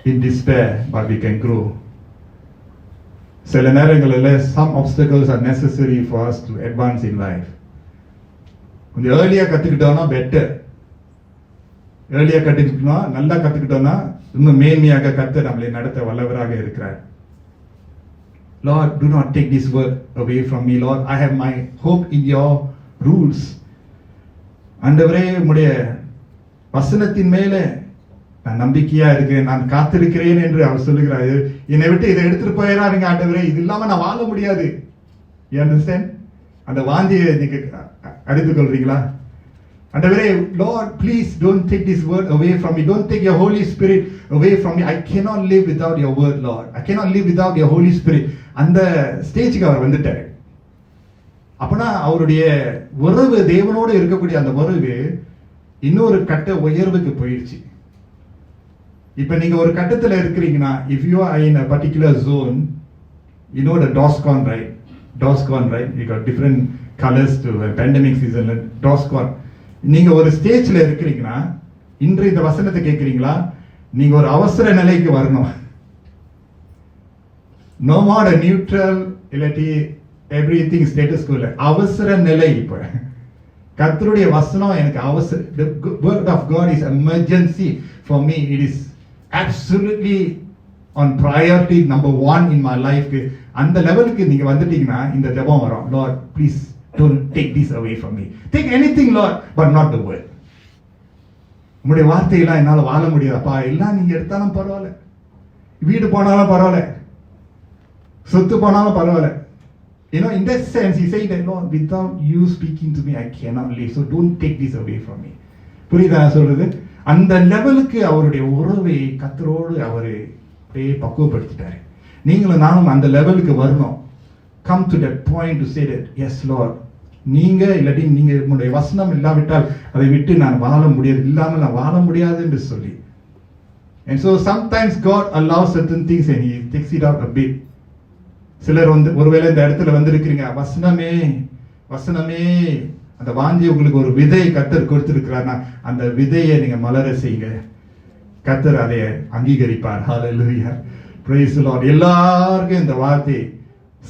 in despair, but we can grow. சில நேரங்களில் some obstacles are necessary for us to advance in life. கொஞ்சம் ஏர்லியா கத்துக்கிட்டோம்னா பெட்டர். ஏர்லியா கத்துக்கிட்டோம்னா, நல்லா கத்துக்கிட்டோம்னா இன்னும் மேன்மையாக கர்த்தர் நம்மளை நடத்த வல்லவராக இருக்கிறார். Lord, do not take this word away from me, Lord. I have my hope in your rules. ஆண்டவரே, உம்முடைய வசனத்தின் மேலே நான் நம்பிக்கையா இருக்கிறேன், நான் காத்திருக்கிறேன் என்று அவர் சொல்லுகிறார். என்னை விட்டு இதை எடுத்துட்டு போயிடாருங்க ஆண்டவரே, இது இல்லாம நான் வாழ முடியாது. You understand? அந்த வாந்தியை நீங்க அடித்துக் கொள்றீங்களா? ஆண்டவரே, Lord, please don't take this word away from me. Don't take your Holy Spirit away from me. I cannot live without your word, Lord. I cannot live without your Holy Spirit. அந்த ஸ்டேஜுக்கு அவர் வந்துட்டாரு. அப்பனா அவருடைய உறவு, தேவனோடு இருக்கக்கூடிய அந்த உறவு இன்னொரு கட்ட உயர்வுக்கு போயிடுச்சு. இப்ப நீங்க ஒரு கட்டத்துல இருக்கிறீங்கன்னா, if you are in a particular zone, you know the DOSCON, right? DOSCON, right? You got different colors to pandemic season. DOSCON. நீங்க ஒரு ஸ்டேஜ்ல இருக்கிறீங்கன்னா, இன்று இந்த வசனத்தை கேட்கிறீங்களா, நீங்க ஒரு அவசர நிலைக்கு வரணும். No more a neutral, இல்லாட்டி everything status quo. அவசர நிலை. இப்ப கர்த்தருடைய வசனம் எனக்கு அவசர. The word of God is emergency for me. It is absolutely on priority number 1 in my life. அந்த லெவலுக்கு நீங்க வந்துட்டீங்கன்னா இந்த ஜெபம் வரும். Lord, please don't take this away from me. Take anything, Lord, but not the word. உங்களுடைய வார்த்தையெல்லாம் என்னால வாழ முடியாதப்பா. எல்லாம் நீங்க எடுத்தாலும் பரவாயில்ல, வீடு போனாலும் பரவாயில்ல, சொத்து போனாலும் பரவாயில்ல. You know, in that sense, he said that, Lord, without you speaking to me, I cannot live. So don't take this away from me. புரியுதா சொல்றது? அந்த லெவலுக்கு அவருடைய உறவை கர்த்தரோடு அவரை அப்படியே பக்குவப்படுத்திட்டாரு. நீங்களும் நானும் அந்த லெவலுக்கு வரணும். Come to that point to say that, yes, Lord, நீங்க இல்லாட்டி நீங்க உங்களுடைய வசனம் இல்லாவிட்டால் அதை விட்டு நான் வாழ முடியாது, இல்லாமல் நான் வாழ முடியாது என்று சொல்லி. And so sometimes God allows certain things and he takes it out a bit. சிலர் ஒருவேளை இந்த இடத்துல வந்திருக்கிறீங்க, வசனமே வசனமே, அந்த வாஞ்சி உங்களுக்கு ஒரு விதை கர்த்தர் கொடுத்திருக்கிறார்னா அந்த விதையை நீங்க மலர செய்யுங்க. கர்த்தர் அதை அங்கீகரிப்பார். Hallelujah. Praise the Lord. எல்லாருக்கும் இந்த வார்த்தை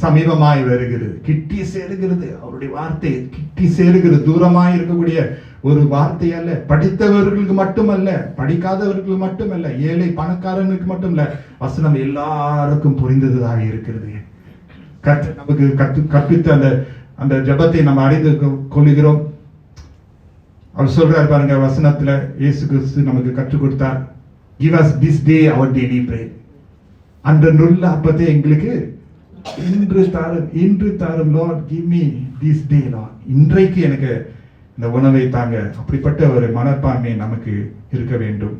சமீபமாய் வருகிறது, கிட்டி சேருகிறது. அவருடைய வார்த்தை கிட்டி சேருகிறது. தூரமாய் இருக்கக்கூடிய ஒரு வார்த்தை அல்ல. படித்தவர்களுக்கு மட்டுமல்ல, படிக்காதவர்களுக்கு மட்டுமல்ல, ஏழை பணக்காரனுக்கு மட்டுமல்ல, வசனம் எல்லாருக்கும் புரிந்ததாக இருக்கிறது. கர்த்தர் நமக்கு கற்பித்த அந்த ஜெபத்தை நம்ம அறிந்து கொள்கிறோம். அவர் சொல்றார் பாருங்க வசனத்துல, இயேசு கிறிஸ்து நமக்கு கற்றுக் கொடுத்தார். Give us this day our daily bread. அந்த நுள்ள அப்பத்தை எங்களுக்கு இன்று தாரும். Lord, give me this day, Lord. இன்றைக்கு எனக்கு இந்த உணவை தாங்க. அப்படிப்பட்ட ஒரு மனப்பான்மை நமக்கு இருக்க வேண்டும்.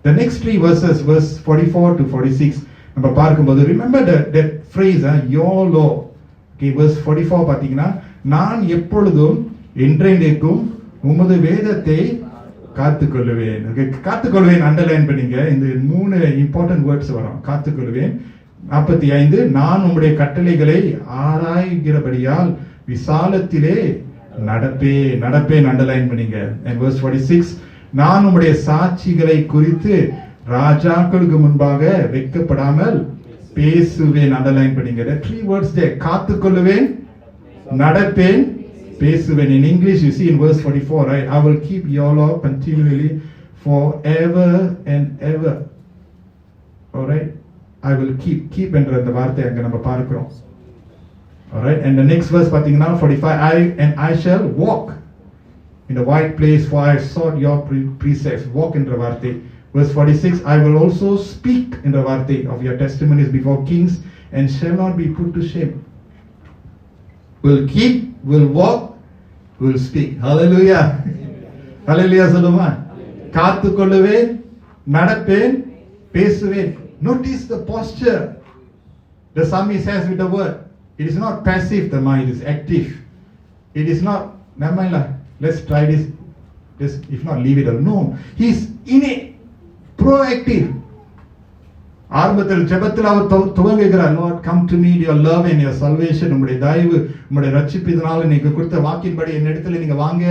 The next 3 verses, verse 44 to 46, நம்ம பார்க்கும்போது remember that phrase, your law. Okay, verse 44 பாத்தீங்கன்னா, நான் எப்பொழுதும் என்றென்றைக்கும் உமது வேதத்தை காத்துக்கொள்வேன். காத்துக்கொள்வேன் அண்டர்லைன் பண்ணீங்க. இந்த 3 இம்பார்ட்டன்ட் வேர்ட்ஸ் வரும். காத்துக்கொள்வேன். 45, நான் உம்முடைய கட்டளைகளை ஆராய்கிறபடியால் விசாலத்திலே நடப்பேன் அண்டர்லைன் பண்ணீங்க. And verse 46, நான் உம்முடைய சாட்சிகளை குறித்து ராஜாக்களுக்கு முன்பாக வெட்கப்படாமல் பேசுவேன் அண்டர்லைன் பண்ணீங்க. 3 words there. காத்துக்கொள்வேன், நடப்பேன், பேசுவேன். In English you see in verse 44, right? I will keep your law continually forever and ever. All right? I will keep என்ற அந்த வார்த்தை அங்க நம்ம பார்க்கிறோம். All right? And the next verse பாத்தீங்கன்னா 45, I shall walk in the white place, for I sought your precepts. Walk என்ற வார்த்தை. Verse 46, I will also speak in the வார்த்தை of your testimonies before kings and shall not be put to shame. Will keep, will walk, will speak. Hallelujah. Hallelujah சொல்லுமா. காத்துக்கொள்வேன், நடப்பேன், பேசுவேன். Notice the posture the psalmist has with the word. It is not passive, the mind is active. It is not, never mind, let's try this, if not leave it alone. No, he's in it, proactive. ஆரம்பத்தில் ஜெபத்தில் அவர் துவங்குகிறார், lord come to me your love and your salvation, உங்களுடைய தயவு உங்களுடைய ரட்சிப்பினால நீங்க கொடுத்த வாக்கின்படி என் இடத்துல நீங்க வாங்க,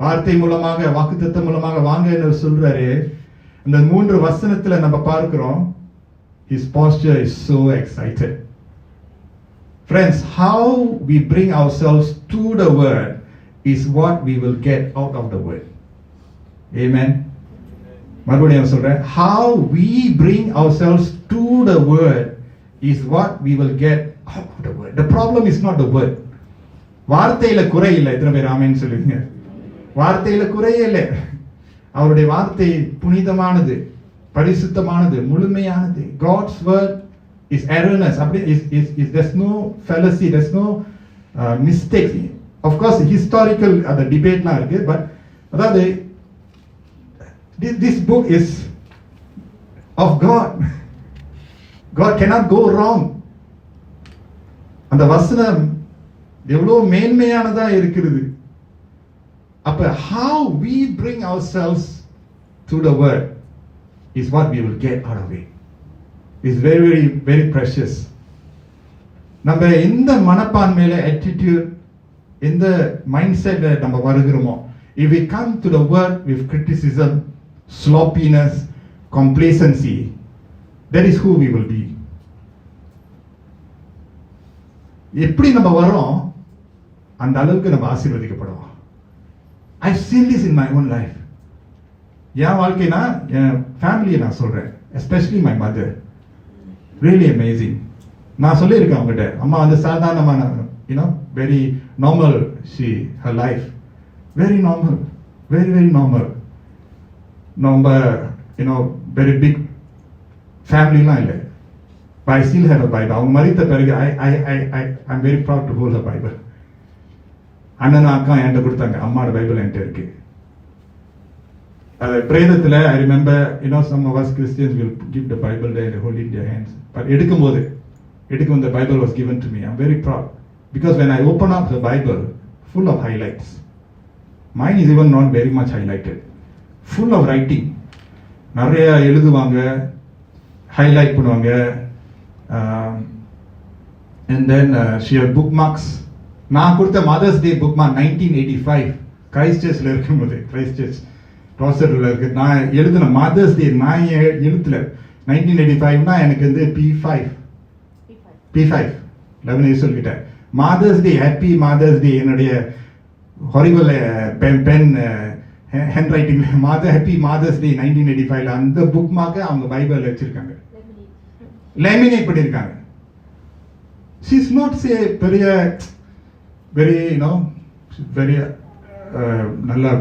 வார்த்தை மூலமாக வாக்குத்தத்தம் மூலமாக வாங்க என்று சொல்றாரு. இந்த 3 வசனத்துல நம்ம பார்க்கிறோம், his posture is so excited. Friends, how we bring ourselves to the word is what we will get out of the word. Amen. மறுபடியும் சொல்றேன், how we bring ourselves to the word is what we will get out of the word. The problem is not the word. வார்த்தையில குறை இல்லை. எத்தனை பேர் ஆமென் சொல்லுங்க? வார்த்தையில குறையே இல்லை. அவருடைய வார்த்தை புனிதமானது, பரிசுத்தமானது, முழுமையானது. God's word is erroneous. There's no fallacy, there's no mistakes. Of course historical அந்த டிபேட்லாம் இருக்கு, but அதாவது this book is of God. God cannot go wrong. அந்த வசனம் எவ்வளவு மேன்மையானதா இருக்கிறது. அப்ப how we bring ourselves to the word is what we will get out of it. Is very very very precious. நம்ம இந்த மனப்பான்மையில attitude, இந்த mindset நம்ம வருகிறோமோ, if we come to the word with criticism, sloppiness, complacency, that is who we will be. எப்படி நம்ம வரோம் அந்த அளவுக்கு நம்ம ஆசீர்வதிக்கப்படுவோம். I've seen this in my own life. என் வாழ்க்கைனா என் ஃபேமிலியை நான் சொல்றேன், especially my mother. Really amazing. நான் சொல்லியிருக்கேன் அவங்ககிட்ட, அம்மா வந்து சாதாரணமான, very normal her life. Very normal. Very very normal. நம்ம very big family லாம் இல்லை. But I still have a Bible. அவங்க மரித்த பிறகு I'm very proud to hold her Bible. அண்ணன் அக்கா என்கிட்ட கொடுத்தாங்க, அம்மாவோட பைபிள் என்கிட்ட இருக்கு. அது பிரேதத்தில் I remember, some of us Christians will give the Bible there and hold it in their hands. But எடுக்கும் the Bible was given to me. I'm very proud. Because when I open up the Bible, full of highlights. Mine is even not very much highlighted. Full of writing. நிறைய எழுதுவாங்க, highlight பண்ணுவாங்க. And then she had bookmarks. நான் கொடுத்த mother's day bookmark 1985 Christ சர்ச்ல இருக்கும்போது, Christ search ரோசர்ல இருக்கு, நான் எழுதின mother's day நான் எழுத்துல 1985னா எனக்கு வந்து P5 11 years old கிட்ட mother's day, happy mother's day, என்னுடைய ஹாரிபிள் பென் ஹேண்ட் ரைட்டிங்ல ஹாப்பி மதர்ஸ் டே 1985ல அந்த புக்மார்க்க அவங்க பைபிள்ல வச்சிருக்காங்க, லேமினேட் பண்ணிருக்காங்க. She's not say பெரிய very very nalla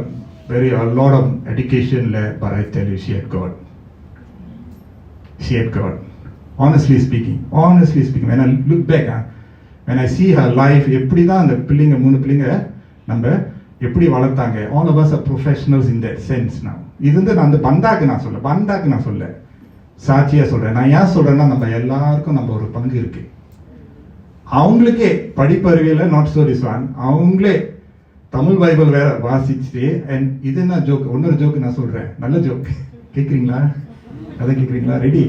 very a lot of education le, but I tell you she had God. Honestly speaking when I look back, when I see her life, eppadi da and pillinga 3 pillinga namba eppadi valatanga, all of us are professionals in that sense now. idunda na and bandaku na solla சாட்சியா சொல்றேன். நான் ஏன் சொல்றேன்னா, நம்ம எல்லாருக்கும் நம்ம ஒரு பங்கு இருக்கு. அவங்களுக்கே படிப்பறிவியல நாட் சோ திஸ் ஒன், அவங்களே தமிழ் பைபிள் வேற வாசிச்சுட்டு, அண்ட் இது என்ன ஜோக், இன்னொரு ஜோக் நான் சொல்றேன், நல்ல ஜோக், கேக்குறீங்களா? அதை கேக்குறீங்களா? ரெடி?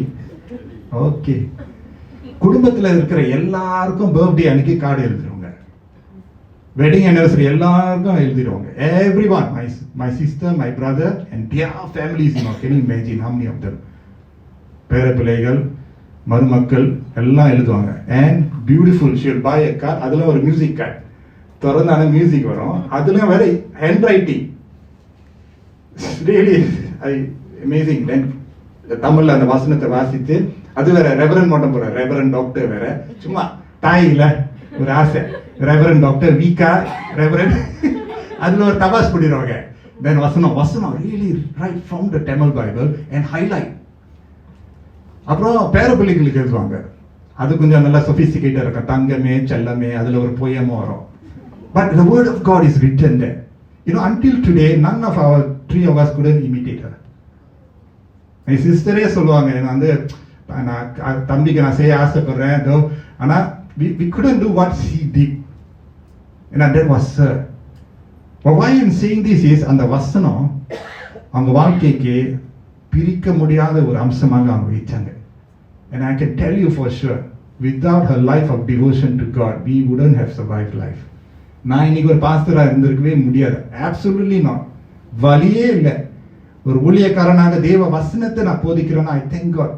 ஓகே. குடும்பத்துல இருக்கிற எல்லாருக்கும் பர்த்டே அன்னைக்கு கார்டு எழுதிடுவாங்க, வெட்டிங் anniversary எல்லாருக்கும் எழுதிடுவாங்க. everyone, my sister, my brother and their families, can you imagine how many of them? பேர பிள்ளைகள், மருமக்கள் எல்லாம் எழுதுவாங்க. And beautiful, she will buy a card, அதுல ஒரு மியூசிக் கார்டு திறந்தான மியூசிக் வரும், அதுல வேற ஹேண்ட் ரைட்டிங், ரியலி அமேசிங். தென் தமிழ்ல அந்த வசனத்தை வாசித்து, அது வேற ரெவரண்ட் மட்டும் போற, ரெவரண்ட் டாக்டர் வேற, சும்மா தாயில ஒரு ஆசை, ரெவரண்ட் டாக்டர் வீக்கா ரெவரண்ட், அதுல ஒரு தபாஸ் பண்ணிடுவாங்க. தென் வசனம் really right from the Tamil Bible and highlight. அப்புறம் பேரப்பிள்ளைகளுக்கு எழுதுவாங்க, அது கொஞ்சம் நல்லா சொபிஸ்டிகேட்டா இருக்கும், தங்கமே செல்லமே, அதுல ஒரு போயமும் வரும். But the word of God is written there. Until today, none of our 3 of us couldn't imitate her. My sister சொல்லுவாங்க, வந்து தம்பிக்கு நான் செய்ய ஆசைப்படுறேன், ஆனா we couldn't do what she did. That was her. But why I'm saying this is, அந்த வசனம் அவங்க வாழ்க்கைக்கு பிரிக்க முடியாத ஒரு அம்சமாக அவங்க வைச்சாங்க. And I can tell you for sure, without her life of devotion to God, we wouldn't have survived life. நான் இன்னைக்கு ஒரு பாஸ்டரா இருந்திருக்கவே முடியாது. Absolutely not. வழியே இல்லை. ஒரு ஊழியக்காரனாக தேவ வசனத்தை நான் போதிக்கிறேன்னா I thank God.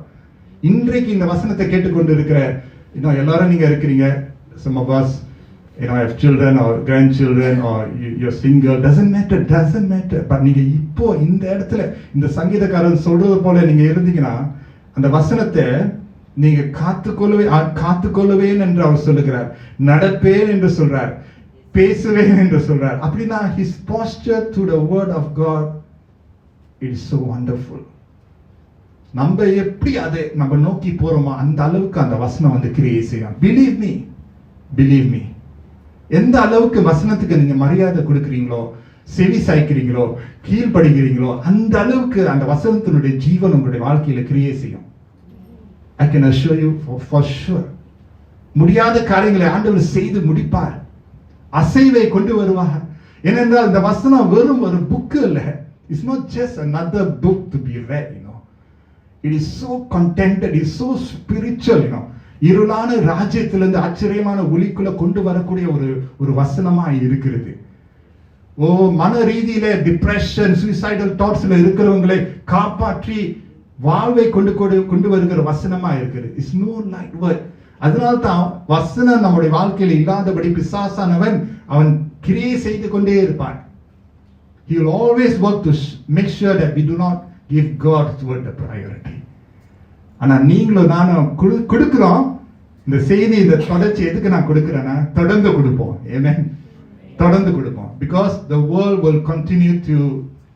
இன்றைக்கு இந்த வசனத்தை கேட்டுக்கொண்டு இருக்கிற எல்லாரும் நீங்க இருக்கிறீங்க. Some of us have children or grandchildren or you're single, doesn't matter. But நீங்க இப்போ இந்த இடத்துல இந்த சங்கீதக்காரன் சொல்றது போல நீங்க இருந்தீங்கன்னா அந்த வசனத்தை நீங்க காத்துக்கொள்ளுவேன் என்று அவர் சொல்லுகிறார், நடப்பேன் என்று சொல்றார், பேசுவேன் என்று சொல்றார். அப்படின்னா his posture to the word of God, it is so wonderful. நம்ம எப்படி அதை நம்ம நோக்கி போறோமோ அந்த அளவுக்கு அந்த வசனம் வந்து கிரியை செய்யும். believe me எந்த அளவுக்கு வசனத்துக்கு நீங்க மரியாதை கொடுக்குறீங்களோ, செவி சாய்க்கிறீங்களோ, கீழ்படுகிறீங்களோ, அந்த அளவுக்கு அந்த வசனத்தினுடைய ஜீவன் உங்களுடைய வாழ்க்கையில கிரியை செய்யும். I can assure you for sure. முடியாத காரியங்களை ஆண்டவர் செய்து முடிப்பார். அசைவை கொண்டு வருவார். ஏனென்றால் இந்த வசனம் வெறும் ஒரு புக்கு இல்ல. It's not just another book to be read, It is so contented, it is so spiritual, இருளான ராஜ்யத்திலிருந்து ஆச்சரியமான ஒளிக்குள்ள கொண்டு வரக்கூடிய ஒரு வசனமா இருக்கிறது. மன ரீதியில டிப்ரெஷன், சூசைடல் தாட்ஸ்ல இருக்கிறவங்களை காப்பாற்றி வாழ்வை கொண்டு வருகிற வசனமா இருக்குது. It's no light word. அதனால தான் வசனம் நம்முடைய வாழ்க்கையில் இல்லாதபடி பிசாசானவன் அவன் கிரியை செய்து கொண்டே இருப்பான். He will always work to make sure that we do not give God's word the priority. ஆனா நீங்களும் நானும் கொடுக்கிறோம். இந்த செய்தி, இந்த தொடர்ச்சி எதுக்கு நான் கொடுக்கிறேன்னா தொடர்ந்து கொடுப்போம். Amen. தொடர்ந்து கொடுப்போம். Because the world will continue to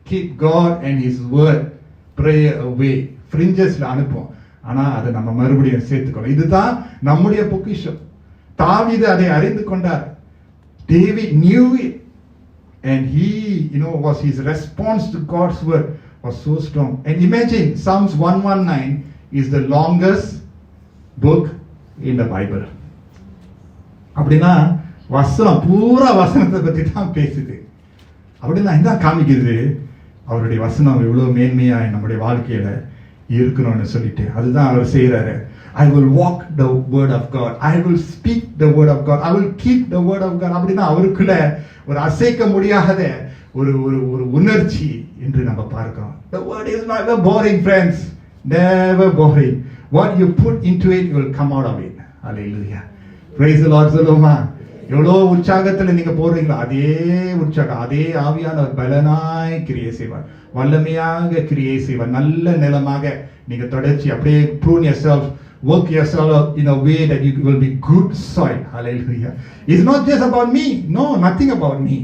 keep God and His word prayer away. Fringesல அனுப்பும். ஆனா அதை நம்ம மறுபடியும் சேர்த்துக்கணும். இதுதான் நம்முடைய பொக்கிஷம். தாவீது அதை அறிந்து கொண்டார். David knew it. And he, was his response to God's word was so strong. And imagine, Psalms 119 is the longest book in the Bible. அப்படின்னா வசனம் பூரா வசனத்தை பற்றி தான் பேசுது. அப்படின்னா என்ன காமிக்கிறது? அவருடைய வசனம் எவ்வளவு மேன்மையா நம்முடைய வாழ்க்கையில இருக்கணும்னு சொல்லிட்டு அதுதான் அவர் செய்யறாரு. I will walk the word of God. I will speak the word of God. I will keep the word of God. அப்படின்னா அவருக்குள்ள ஒரு அசைக்க முடியாத ஒரு உணர்ச்சி என்று நம்ம பார்க்கிறோம். The word is never boring, friends. Never boring. What you put into it, you will come out of it. Hallelujah. Praise the Lord. சொல்லுமா, எவ்வளோ உற்சாகத்துல நீங்க போறீங்களோ அதே உற்சாகம், அதே ஆவியான பலனாய் கிரியை செய்வார், வல்லமையாக கிரியை செய்வார். நல்ல நிலமாக நீங்க தொடர்ச்சி அப்படியே prune yourself, work yourself in a way that you will be good soil. Hallelujah. It's not just about me. No, nothing about me.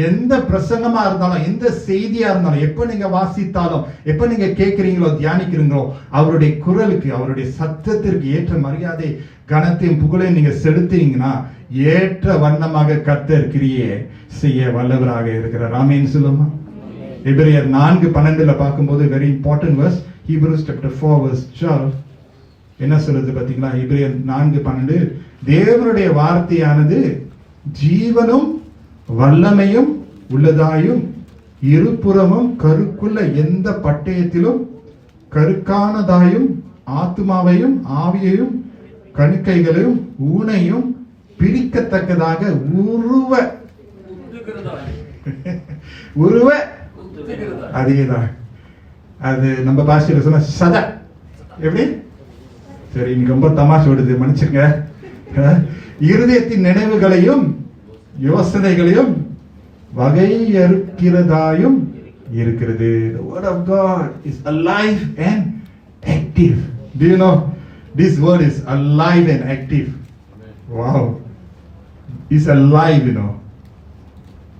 எந்த பிரசங்கமா இருந்தாலும், எந்த செய்தியா இருந்தாலும், எப்ப நீங்க வாசித்தாலும், எப்ப நீங்க கேட்கிறீங்களோ, தியானிக்கிறீங்களோ, அவருடைய குரலுக்கு, அவருடைய சத்தத்திற்கு ஏற்ற மரியாதை, கனத்தையும் புகழையும் நீங்க செலுத்தீங்கன்னா ஏற்ற வண்ணமாக கர்த்தர் கிரியை செய்ய வல்லவராக இருக்கிறார். ஆமென் சொல்லுமா. எபிரேயர் 4:12 பார்க்கும்போது very important verse, Hebrews chapter 4 verse 12 என்ன சொல்லுது பாத்தீங்களா? எபிரேயர் 4:12, தேவனுடைய வார்த்தையானது ஜீவனும் வல்லமையும் உள்ளதாயும் இருபுறமும் கருக்குள்ள எந்த பட்டயத்திலும் கருக்கானதாயும் ஆத்துமாவையும் ஆவியையும் கணுக்கைகளையும் ஊனையும் பிரிக்கத்தக்கதாக அதேதான். அது நம்ம பாஷையில சொன்ன சத எப்படி? சரி, இன்னைக்கு ரொம்ப தமாஷ் ஓடுது, மன்னிச்சுங்க. இருதயத்தின் நினைவுகளையும் யோசனைகளையும் வகையறுக்கிறதாயும் இருக்கிறது. The word of God is alive and active. Do you know this word is alive and active? Wow. It's alive,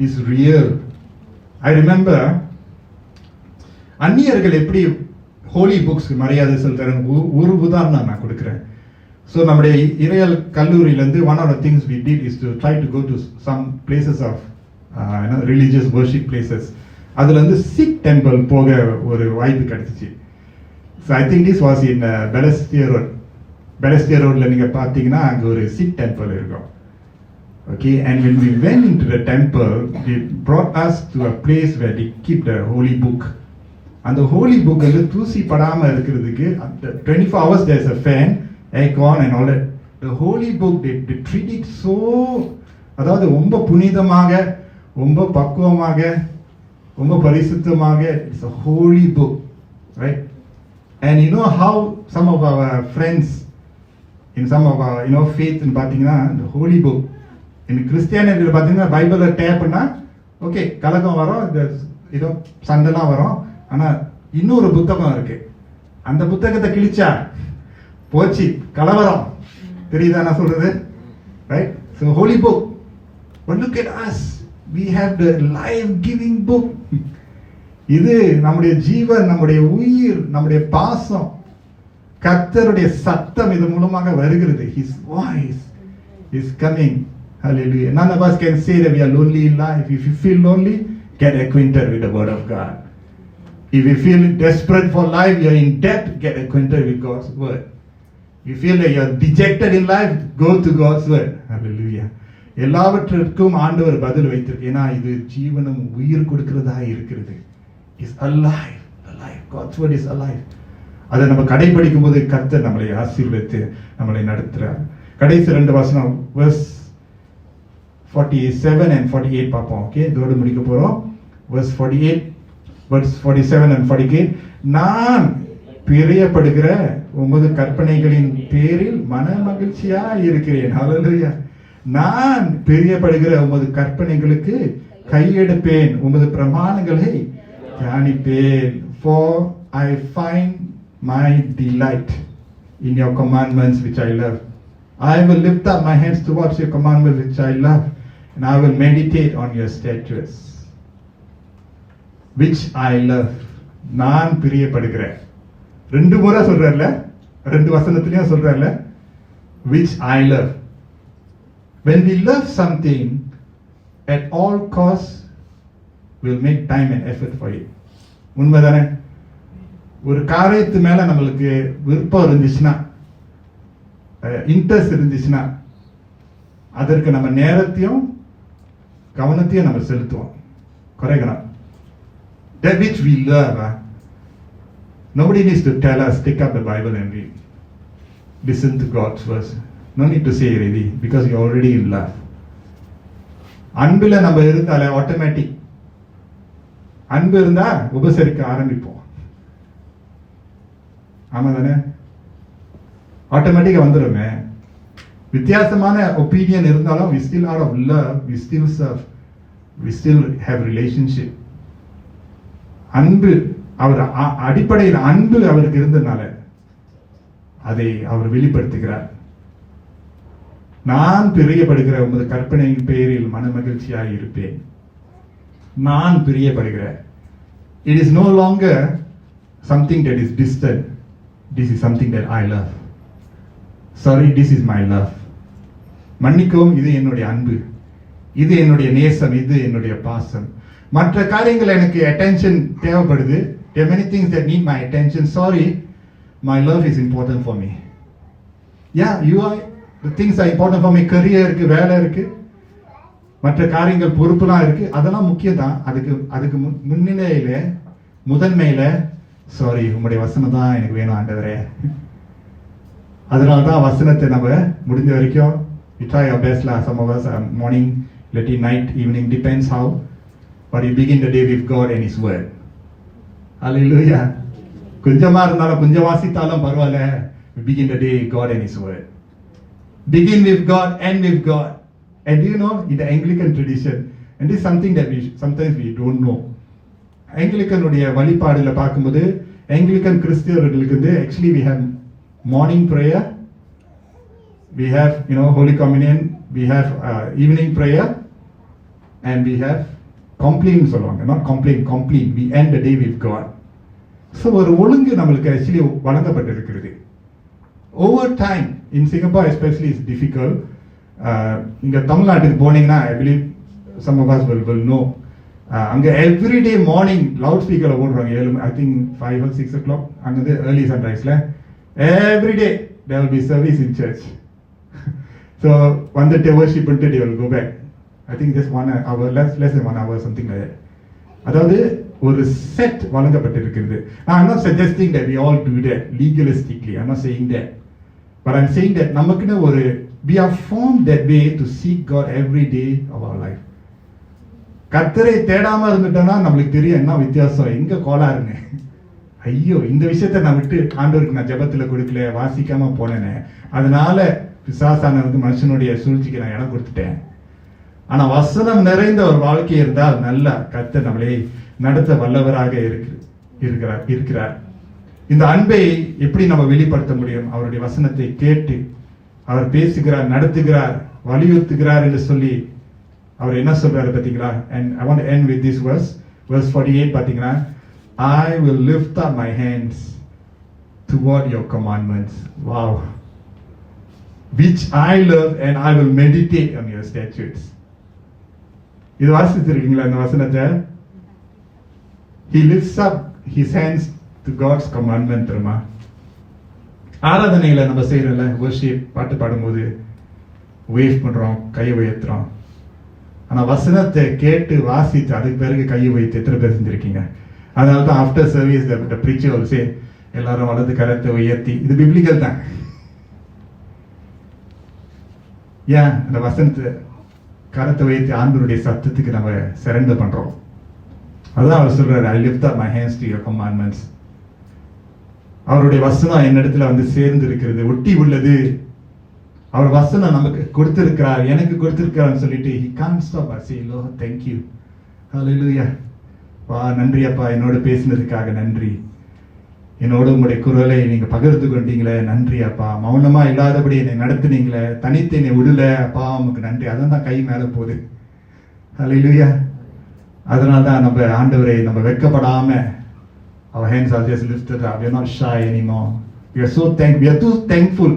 It's real. I remember அந்நியர்கள் எப்படி ஹோலி புக்ஸ் மரியாதை செலுத்துறாங்க. ஒரு உதாரணம் நான் கொடுக்கிறேன். ஸோ நம்முடைய இறையல் கல்லூரியிலேருந்து one of the things we did is to try to go to some places of religious worship places. அதுலேருந்து Sikh temple போக ஒரு வாய்ப்பு கிடைச்சிச்சு. So I think this was in Balestier road. Balestier ரோடில் நீங்கள் பார்த்தீங்கன்னா அங்கே ஒரு சிக் டெம்பிள் இருக்கும். Okay, and when we went into the temple, they brought us to a place where they keep the holy book. அந்த ஹோலி புக் வந்து தூசி படாம இருக்கிறதுக்கு 24 hours there's a fan, aircon and all that. The holy book they treat it so, அதாவது ரொம்ப புனிதமாக, ரொம்ப பக்குவமாக, ரொம்ப பரிசுத்தமாக. It's a holy book, right? And you know how some of our friends in some of our faith in பாத்தீங்கன்னா the holy book in Christianity பாத்தீங்கன்னா பைபிளை டேப் பண்ணா ஓகே கலகம் வரும், ஏதோ சண்டைலாம் வரும். ஆனா இன்னொரு புத்தகம் இருக்கு, அந்த புத்தகத்தை கிழிச்சா போச்சு கலவரம். தெரியுதா நான் சொல்றது? Right? So holy book. But look at us. We have the life-giving book. இது நம்முடைய ஜீவன், நம்முடைய உயிர், நம்முடைய பாசம். கர்த்தருடைய சத்தம் இது மூலமாக வருகிறது. His voice is coming. Hallelujah. None of us can say that we are lonely in life. If you feel lonely, get acquainted with the word of God. If you feel desperate for life, you are in debt, get acquainted with God's word. You feel that you are dejected in life, go to God's word. Hallelujah. எல்லாவற்றிற்கும் ஆண்டவர் பதில் வைத்திருக்கு. ஏன்னா இது ஜீவனும் உயிர் கொடுக்கிறதா இருக்கிறது. Is alive. Alive. God's word is alive. அதை நம்ம கடைபிடிக்கும் போது கர்த்தர் நம்மளை ஆசீர்வதித்து நம்மளை நடத்துறார். கடைசி 2 வசனம் verse 47 and 48 பார்ப்போம். ஓகே, இதோடு முடிக்க போறோம். verse 48 verse 47 and 48. நான் பிரியப்படுகிற உமது கற்பனைகளின் பேரில் மன மகிழ்ச்சியா இருக்கிறேன். ஹல்லேலூயா. நான் பிரியப்படுகிற உமது கற்பனைகளுக்கு கையெடுப்பேன், உமது பிரமாணங்களை தியானிப்பேன். For I find my delight in your commandments which I love. I will lift up my hands towards your commandments which I love, and I will meditate on your statutes which I love. நான் பிரியப்படுகிறேன். 2 முறை சொல்றார்ல, 2 வசனத்திலயும் சொல்றார்ல, which I love. When we love something, at all costs we'll make time and effort for it. உண்மைதானே? ஒரு காரியத்து மேல நம்மளுக்கு விருப்பம் இருந்துச்சுன்னா, interest இருந்துச்சுன்னா, அதற்கு நம்ம நேரத்தையும் கவனத்தையும் நம்ம செலுத்துவோம். குறைக்கலாம். That which we love, nobody needs to tell us, take up the Bible and read. Listen to God's words. No need to say really, because you're already in love. அன்புல நம்ம இருந்தாலே ஆட்டோமேட்டிக். அன்பு இருந்தா உபசரிக்க ஆரம்பிப்போம். ஆமா தானே? ஆட்டோமேட்டிக்கா வந்துருமே. வித்தியாசமான ஒப்பீனியன் இருந்தாலும் we still out of love, we still serve, we still have relationship. அன்பு, அவர் அடிப்படையில் அன்பு அவருக்கு இருந்ததுனால அதை அவர் வெளிப்படுத்துகிறார். நான் பிரியப்படுகிற உமது கற்பனையின் பெயரில் மன மகிழ்ச்சியாக இருப்பேன். நான் பிரியப்படுகிறேன். It is no longer something that is distant. This is something that I love. Sorry, this is my love. மன்னிக்கவும், இது என்னுடைய அன்பு, இது என்னுடைய நேசம், இது என்னுடைய பாசம். மற்ற காரியங்கள் எனக்கு attention தேவைப்படுது. There are many things that need my attention. Sorry, my love is important for me. Yeah, the things are important for me. career இருக்கு, வேலை இருக்கு, மற்ற காரியங்கள் பொறுப்புலாம் இருக்கு, அதெல்லாம் முக்கியம் தான். அதுக்கு முன்னிலையில முதன்மையில சாரி உங்களுடைய வசனம் தான் எனக்கு வேணும் ஆண்டவரே. அதனால தான் வசனத்தை நம்ம முடிஞ்ச வரைக்கும் we try our best lah. Some of us are morning, late night, evening, depends how, but you begin the day with God and His word. Hallelujah. கொஞ்சமா இருந்தாலும் கொஞ்சம் வாசித்தாலும் பரவாயில்ல. We begin the day God and His word. Begin with God, end with God. And you know, in the Anglican tradition, and this is something that sometimes we don't know. Anglican உடைய வழிபாடுல பார்க்கும்போது Anglican கிறிஸ்தவர்களுக்கு வந்து actually we have morning prayer, we have Holy Communion, we have evening prayer, and we have complaint சொல்லுவாங்க, not complain, we end the day with God. So ஒரு ஒழுங்கு நம்மளுக்கு actually வழங்கப்பட்டிருக்கிறது. Over time in Singapore especially it's difficult. இங்க தமிழ்நாட்டுக்கு போனீங்கன்னா I believe some of us will know. அங்க everyday morning loud speaker போடுறாங்க. I think 5 or 6 o'clock அங்க early sunriseல every day there will be service in church. So வந்துட்டு worship பண்ணிட்டு they will go back. I think just 1 hour, less than 1 hour, something like that. அதாவது ஒரு set வழங்கப்பட்டிருக்கிறது. I'm not suggesting that we all do that legalistically. I'm not saying that. But I'm saying that நமக்குன்னு ஒரு we are formed that way to seek God every day of our life. கர்த்தரை தேடாம இருந்துட்டோம்னா நம்மளுக்கு தெரியும் என்ன வித்தியாசம், எங்க கோளாறுங்க. ஐயோ, இந்த விஷயத்த நான் விட்டு ஆண்டவருக்கு நான் ஜெபத்துல கொடுக்கல, வாசிக்காம போனேனே, அதனால பிசாசானவருக்கு மனுஷனுடைய சூழ்ச்சிக்கு நான் இடம் கொடுத்துட்டேன். ஆனா வசனம் நிறைந்த ஒரு வாழ்க்கை இருந்தால் நல்லா கர்த்தர் நம்மளை நடத்த வல்லவராக இருக்கிறார். இந்த அன்பை எப்படி நம்ம வெளிப்படுத்த முடியும்? அவருடைய வசனத்தை கேட்டு அவர் பேசுகிறார், நடத்துகிறார், வலியுறுத்துகிறார் என்று சொல்லி அவர் என்ன சொல்றாரு பாத்தீங்களா? And I want to end with this verse 48 பாத்தீங்களா? I will lift up my hands toward your commandments. Wow. Which I love and I will meditate on your statutes. இது வாசிச்சிருக்கீங்களா இந்த வசனத்தை? He lifts up his hands to God's commandment. தெரியுமா? ஆராதனையில நம்ம செய்யறோம்ல, worship பாட்டு பாடும்போது wave பண்றோம், கையை உயர்த்துறோம். ஆனா வசனத்தை கேட்டு வாசித்து அதுக்கு பிறகு கையை வைத்து எத்தனை பேர் செஞ்சிருக்கீங்க? அதனால தான் after service the preacher will say எல்லாரும் வலது கரத்தை உயர்த்தி, இது பிப்ளிக்கல் தான். ஏன் அந்த வசனத்தை கரத்தை உயர்த்தி ஆண்டவருடைய சத்தத்துக்கு நம்ம சரண்டர் பண்றோம். அதான் அவர் சொல்றாரு, I lift up my hands to your commandments. அவருடைய வசனம் என்னிடத்துல வந்து சேர்ந்து இருக்கிறது, ஒட்டி உள்ளது. அவர் வசனம் நமக்கு கொடுத்திருக்கிறார், எனக்கு கொடுத்திருக்கிறார் சொல்லிட்டு he can't stop but say, Lord, thank you. Hallelujah. வா, நன்றி அப்பா, என்னோட பேசினதுக்காக நன்றி. என்னோட உங்களுடைய குரலை நீங்க பகிர்ந்து கொண்டீங்களே, நன்றி அப்பா. மௌனமா இல்லாதபடி என்னை நடத்துனீங்களே, தனித்து என்னை விடல அப்பா, உங்களுக்கு நன்றி. அதான் தான் கை மேல போகுது. Hallelujah. அதனால தான் நம்ம ஆண்டவரை நம்ம வெட்கப்படாம our hands are just lifted up. We are not shy anymore. We are too thankful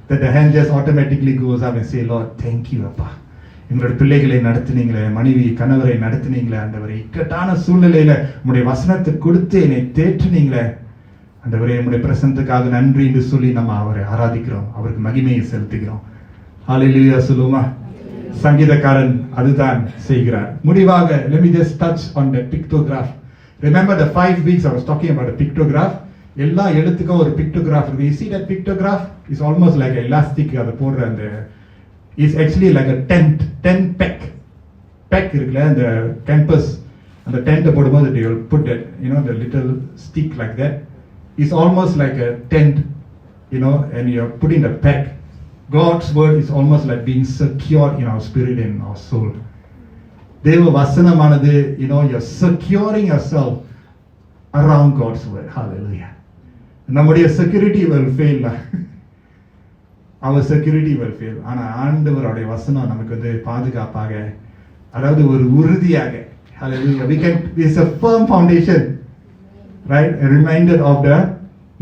that the hand just automatically goes up and say, Lord, thank you அப்பா. எங்களுடைய பிள்ளைகளை நடத்துனீங்களே, மனைவி கணவரை நடத்துனீங்களே ஆண்டவரே, இக்கட்டான சூழ்நிலையில உங்களுடைய வசனத்தை கொடுத்து என்னை தேற்றினீங்களே ஆண்டவரே, உங்களுடைய பிரசன்னத்துக்காக நன்றி என்று சொல்லி நம்ம அவரை ஆராதிக்கிறோம், அவருக்கு மகிமையை செலுத்துகிறோம். ஹல்லேலூயா சொல்லுமா? சங்கீதக்காரன் அதுதான் செய்கிறார். முடிவாக let me just touch on the pictograph. Remember the 5 weeks I was talking about the pictograph. எல்லா எழுத்துக்கும் ஒரு pictograph இருக்கு. You see that pictograph is almost like an elastic. அது போடுற அந்த is actually like a tent peck இருக்குல்ல, அந்த campus அந்த tent போடும்போது they will put that, you know, the little stick like that. It's almost like a tent, you know, and you're putting the peck. God's word is almost like being secured in our spirit and our soul. தேவ வசனமானது, you know, you're securing yourself around God's word. Hallelujah. நம்முடைய security will fail. Our security will fail. ஆனா ஆண்டவருடைய வசனம் நமக்கு வந்து பாதுகாப்பாக, அதாவது ஒரு உறுதியாக. Hallelujah. It's a firm foundation. Right? A reminder of the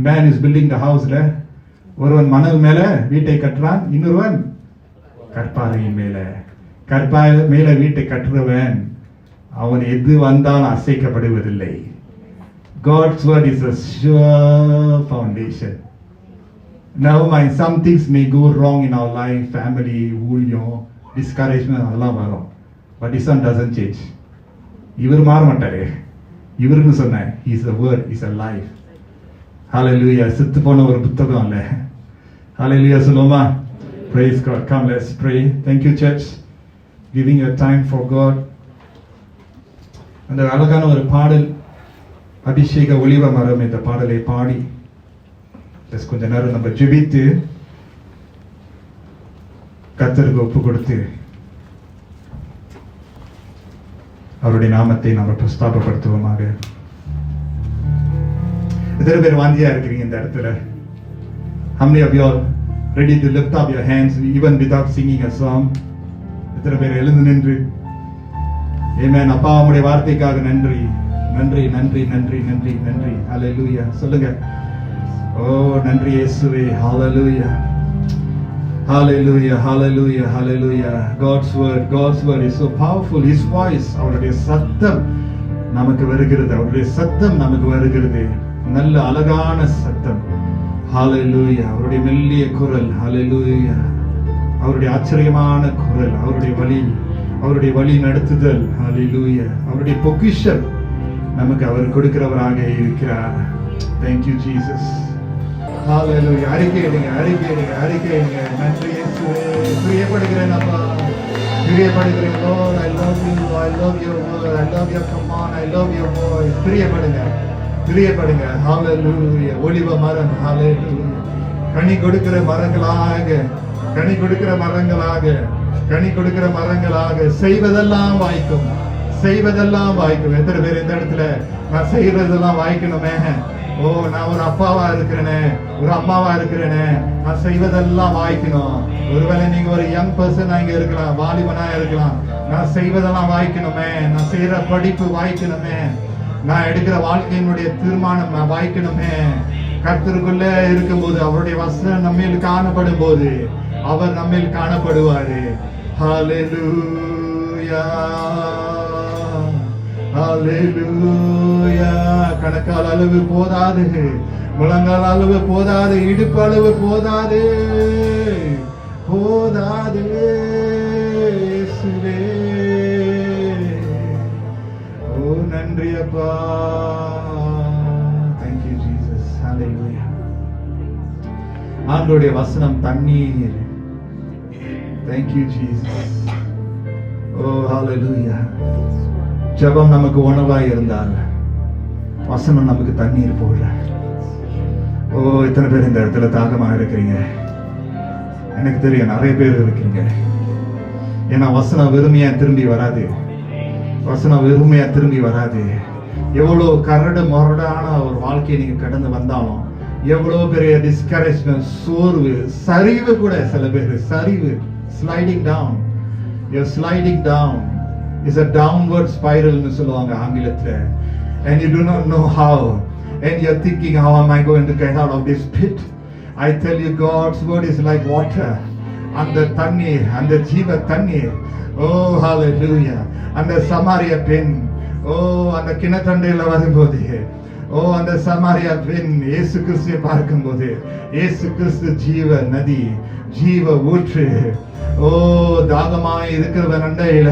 man is building the house. ஒருவன் மணல் மேல வீட்டை கட்டுறான், இன்னொருவன் கற்பாறையின் மேல வீட்டை கட்டுறவன் அவன் எது வந்தாலும் அசைக்கப்படுவதில்லை. God's word is a sure foundation. Never mind, some things may go wrong in our life, family, ஊழியம், discouragement, அதெல்லாம் வரும். But this one doesn't change. இவர் மாற மாட்டாரு. இவருன்னு சொன்ன is a word, is a life. Hallelujah. செத்து போன ஒரு புத்தகம் இல்ல. Hallelujah சொல்லுமா? Praise God. Come, let's pray. Thank you, church. Giving your time for God. அந்த அழகான ஒரு பாடல், அபிஷேக ஒளிவ மரம், இந்த பாடலை பாடி கொஞ்ச நேரம் நம்ம ஜெபித்து கர்த்தருக்கு ஒப்பு கொடுத்து அவருடைய நாமத்தை நம்ம பிரஸ்தாபப்படுத்துவோமாக. எத்தனை பேர் வாந்தியா இருக்கிறீங்க இந்த இடத்துல? How many of you are ready to lift up your hands even without singing a song? எத்தனை பேர் எழுந்து நின்று Amen. அப்பா, உம்முடைய வார்த்தைக்காக நன்றி நன்றி நன்றி நன்றி நன்றி நன்றி. ஹல்லேலூயா சொல்லுங்க. ஓ நன்றி இயேசுவே. ஹல்லேலூயா hallelujah hallelujah hallelujah. God's word is so powerful. His voice, அவருடைய சத்தம் நமக்கு வருகிறது, அவருடைய சத்தம் நமக்கு வருகிறது. நல்ல அழகான சத்தம். ஹalleluya. அவருடைய மெல்லிய குரல். ஹalleluya. அவருடைய ஆச்சரியமான குரல், அவருடைய வழி நடத்துதல். ஹalleluya. அவருடைய பொக்கிஷம் நமக்கு அவர் கொடுக்கிறவராக இருக்கிறார். Thank you Jesus. Hallelujah. அறிக்கையிடுங்க. நன்றி இயேசுவே. பிரியப்படுகிறேன் அப்பா, பிரியப்படுகிறேன். Lord, I love you. I love your word. I love your command. I love your voice. பிரியப்படுங்க. Hallelujah. ஒலிவ மரம். Hallelujah. கனி கொடுக்கிற மரங்களாக செய்வதெல்லாம் வாய்க்கும். எத்தனை பேர் இந்த இடத்துல நான் செய்யறதெல்லாம் வாய்க்கணுமே, நான் ஒரு அப்பாவா இருக்கிறேனே, ஒரு அம்மாவா இருக்கிறேனே, நான் செய்வதெல்லாம் வாய்க்கணும். ஒருவேளை நீங்க ஒரு யங் பர்சன் இங்க இருக்கலாம், வாலிபனா இருக்கலாம், நான் செய்வதெல்லாம் வாய்க்கணுமே, நான் செய்யற படிப்பு வாய்க்கணுமே, நான் எடுக்கிற வாழ்க்கையினுடைய தீர்மானம் வாய்க்கணுமே. கர்த்தருக்குள்ள இருக்கும்போது, அவருடைய வசனம் நம்மில் காணப்படும் போது அவர் நம்மில் காணப்படுவாரு. ஹல்லேலூயா, ஹல்லேலூயா. கணக்கால் அளவு போதாது, முழங்கால் அளவு போதாது, இடுப்பு அளவு போதாது, இயேசுவே. ஓ நன்றி அப்பா. Thank you Jesus. Hallelujah. ஆண்டவருடைய வசனம் தண்ணீர். Thank you Jesus. Oh hallelujah. ஜெபம் நமக்கு உணவாய் இருந்தால் வசனம் நமக்கு தண்ணீர் போல. எத்தனை பேர் இந்த இடத்துல தாகமா இருக்கிறீங்க? எனக்கு தெரியும் நிறைய பேர் இருக்கீங்க. ஏன்னா வசனம் வெறுமையா திரும்பி வராது. எவ்வளவு கரடு முரடான ஒரு வாழ்க்கையை நீங்க கடந்து வந்தாலும், எவ்வளவு பெரிய டிஸ்கரேஜ்மெண்ட், சோர்வு, சரிவு கூட, சில பேர் சரிவு, sliding down. You're sliding down. It's a downward spiral னு சொல்லுவாங்க ஆங்கிலத்துல. And you do not know how. And you're thinking, how am I going to get out of this pit? I tell you, God's word is like water. அந்த தண்ணீர், அந்த ஜீவ தண்ணீர். Oh hallelujah. அந்த சமாரிய பெண், அந்த கிணற்றண்டையில வரும்போது, அந்த சமாரியா பெண் இயேசு கிறிஸ்துவை பார்க்கும்போது, இயேசு கிறிஸ்து ஜீவ நதி, ஜீவ ஊற்று. தாகமாய் இருக்கிறவன் அண்டையில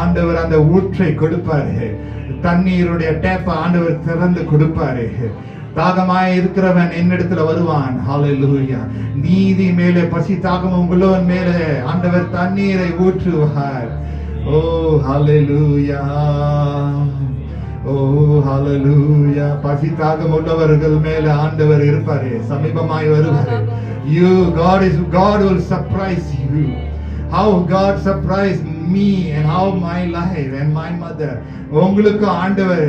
ஆண்டவர் அந்த ஊற்றை கொடுப்பாரு. தண்ணீருடைய டேப்ப ஆண்டவர் திறந்து கொடுப்பாரு. தாகமாய் இருக்கிறவன் என்னிடத்துல வருவான். ஹல்லேலூயா. நீதி மேலே பசி தாகம் உள்ளவன் மேலே ஆண்டவர் தண்ணீரை ஊற்றுவார். ஹல்லேலூயா, ஹல்லேலூயா. பசி தாகம் உள்ளவர்கள் மேல ஆண்டவர் இருப்பாரு, சமீபமாய் வருவாரு. God will surprise you. How God surprised me and how my life and my mother. உங்களுக்கு ஆண்டவர்,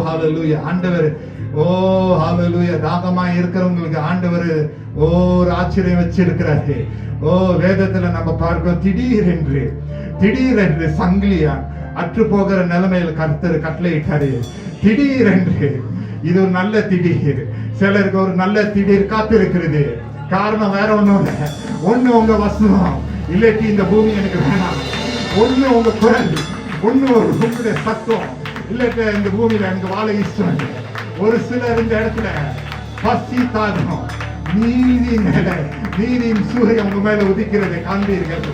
hallelujah, ஆண்டவர், hallelujah. தாகமாய் இருக்கிறவங்களுக்கு ஆண்டவர் ஒரு ஆச்சரியம் வச்சிருக்கிறாரு. வேதத்துல நம்ம பார்க்கிறோம், திடீரென்று சங்கிலியா அற்று போகிற நிலைமையில கர்த்தர் கட்டளையிட்டாரு. திடீரென்று, இது ஒரு நல்ல திடீர். சிலருக்கு ஒரு நல்ல திடீர் காத்திருக்கிறது. காரணம் வேற ஒண்ணும் இல்ல. ஒண்ணு உங்க வசனம், இல்லாட்டி இந்த பூமி எனக்கு வேணாம். ஒண்ணு உங்க குரல், ஒண்ணு உங்களுடைய சத்தம், இல்லாட்டி இந்த பூமியில எனக்கு வாழ இஷ்டம் இல்லை. ஒரு சிலர் இந்த இடத்துல பசி தாகம், நீதியின் சூரியன் உங்க மேல உதிக்கிறதை காண்பீர்கள்.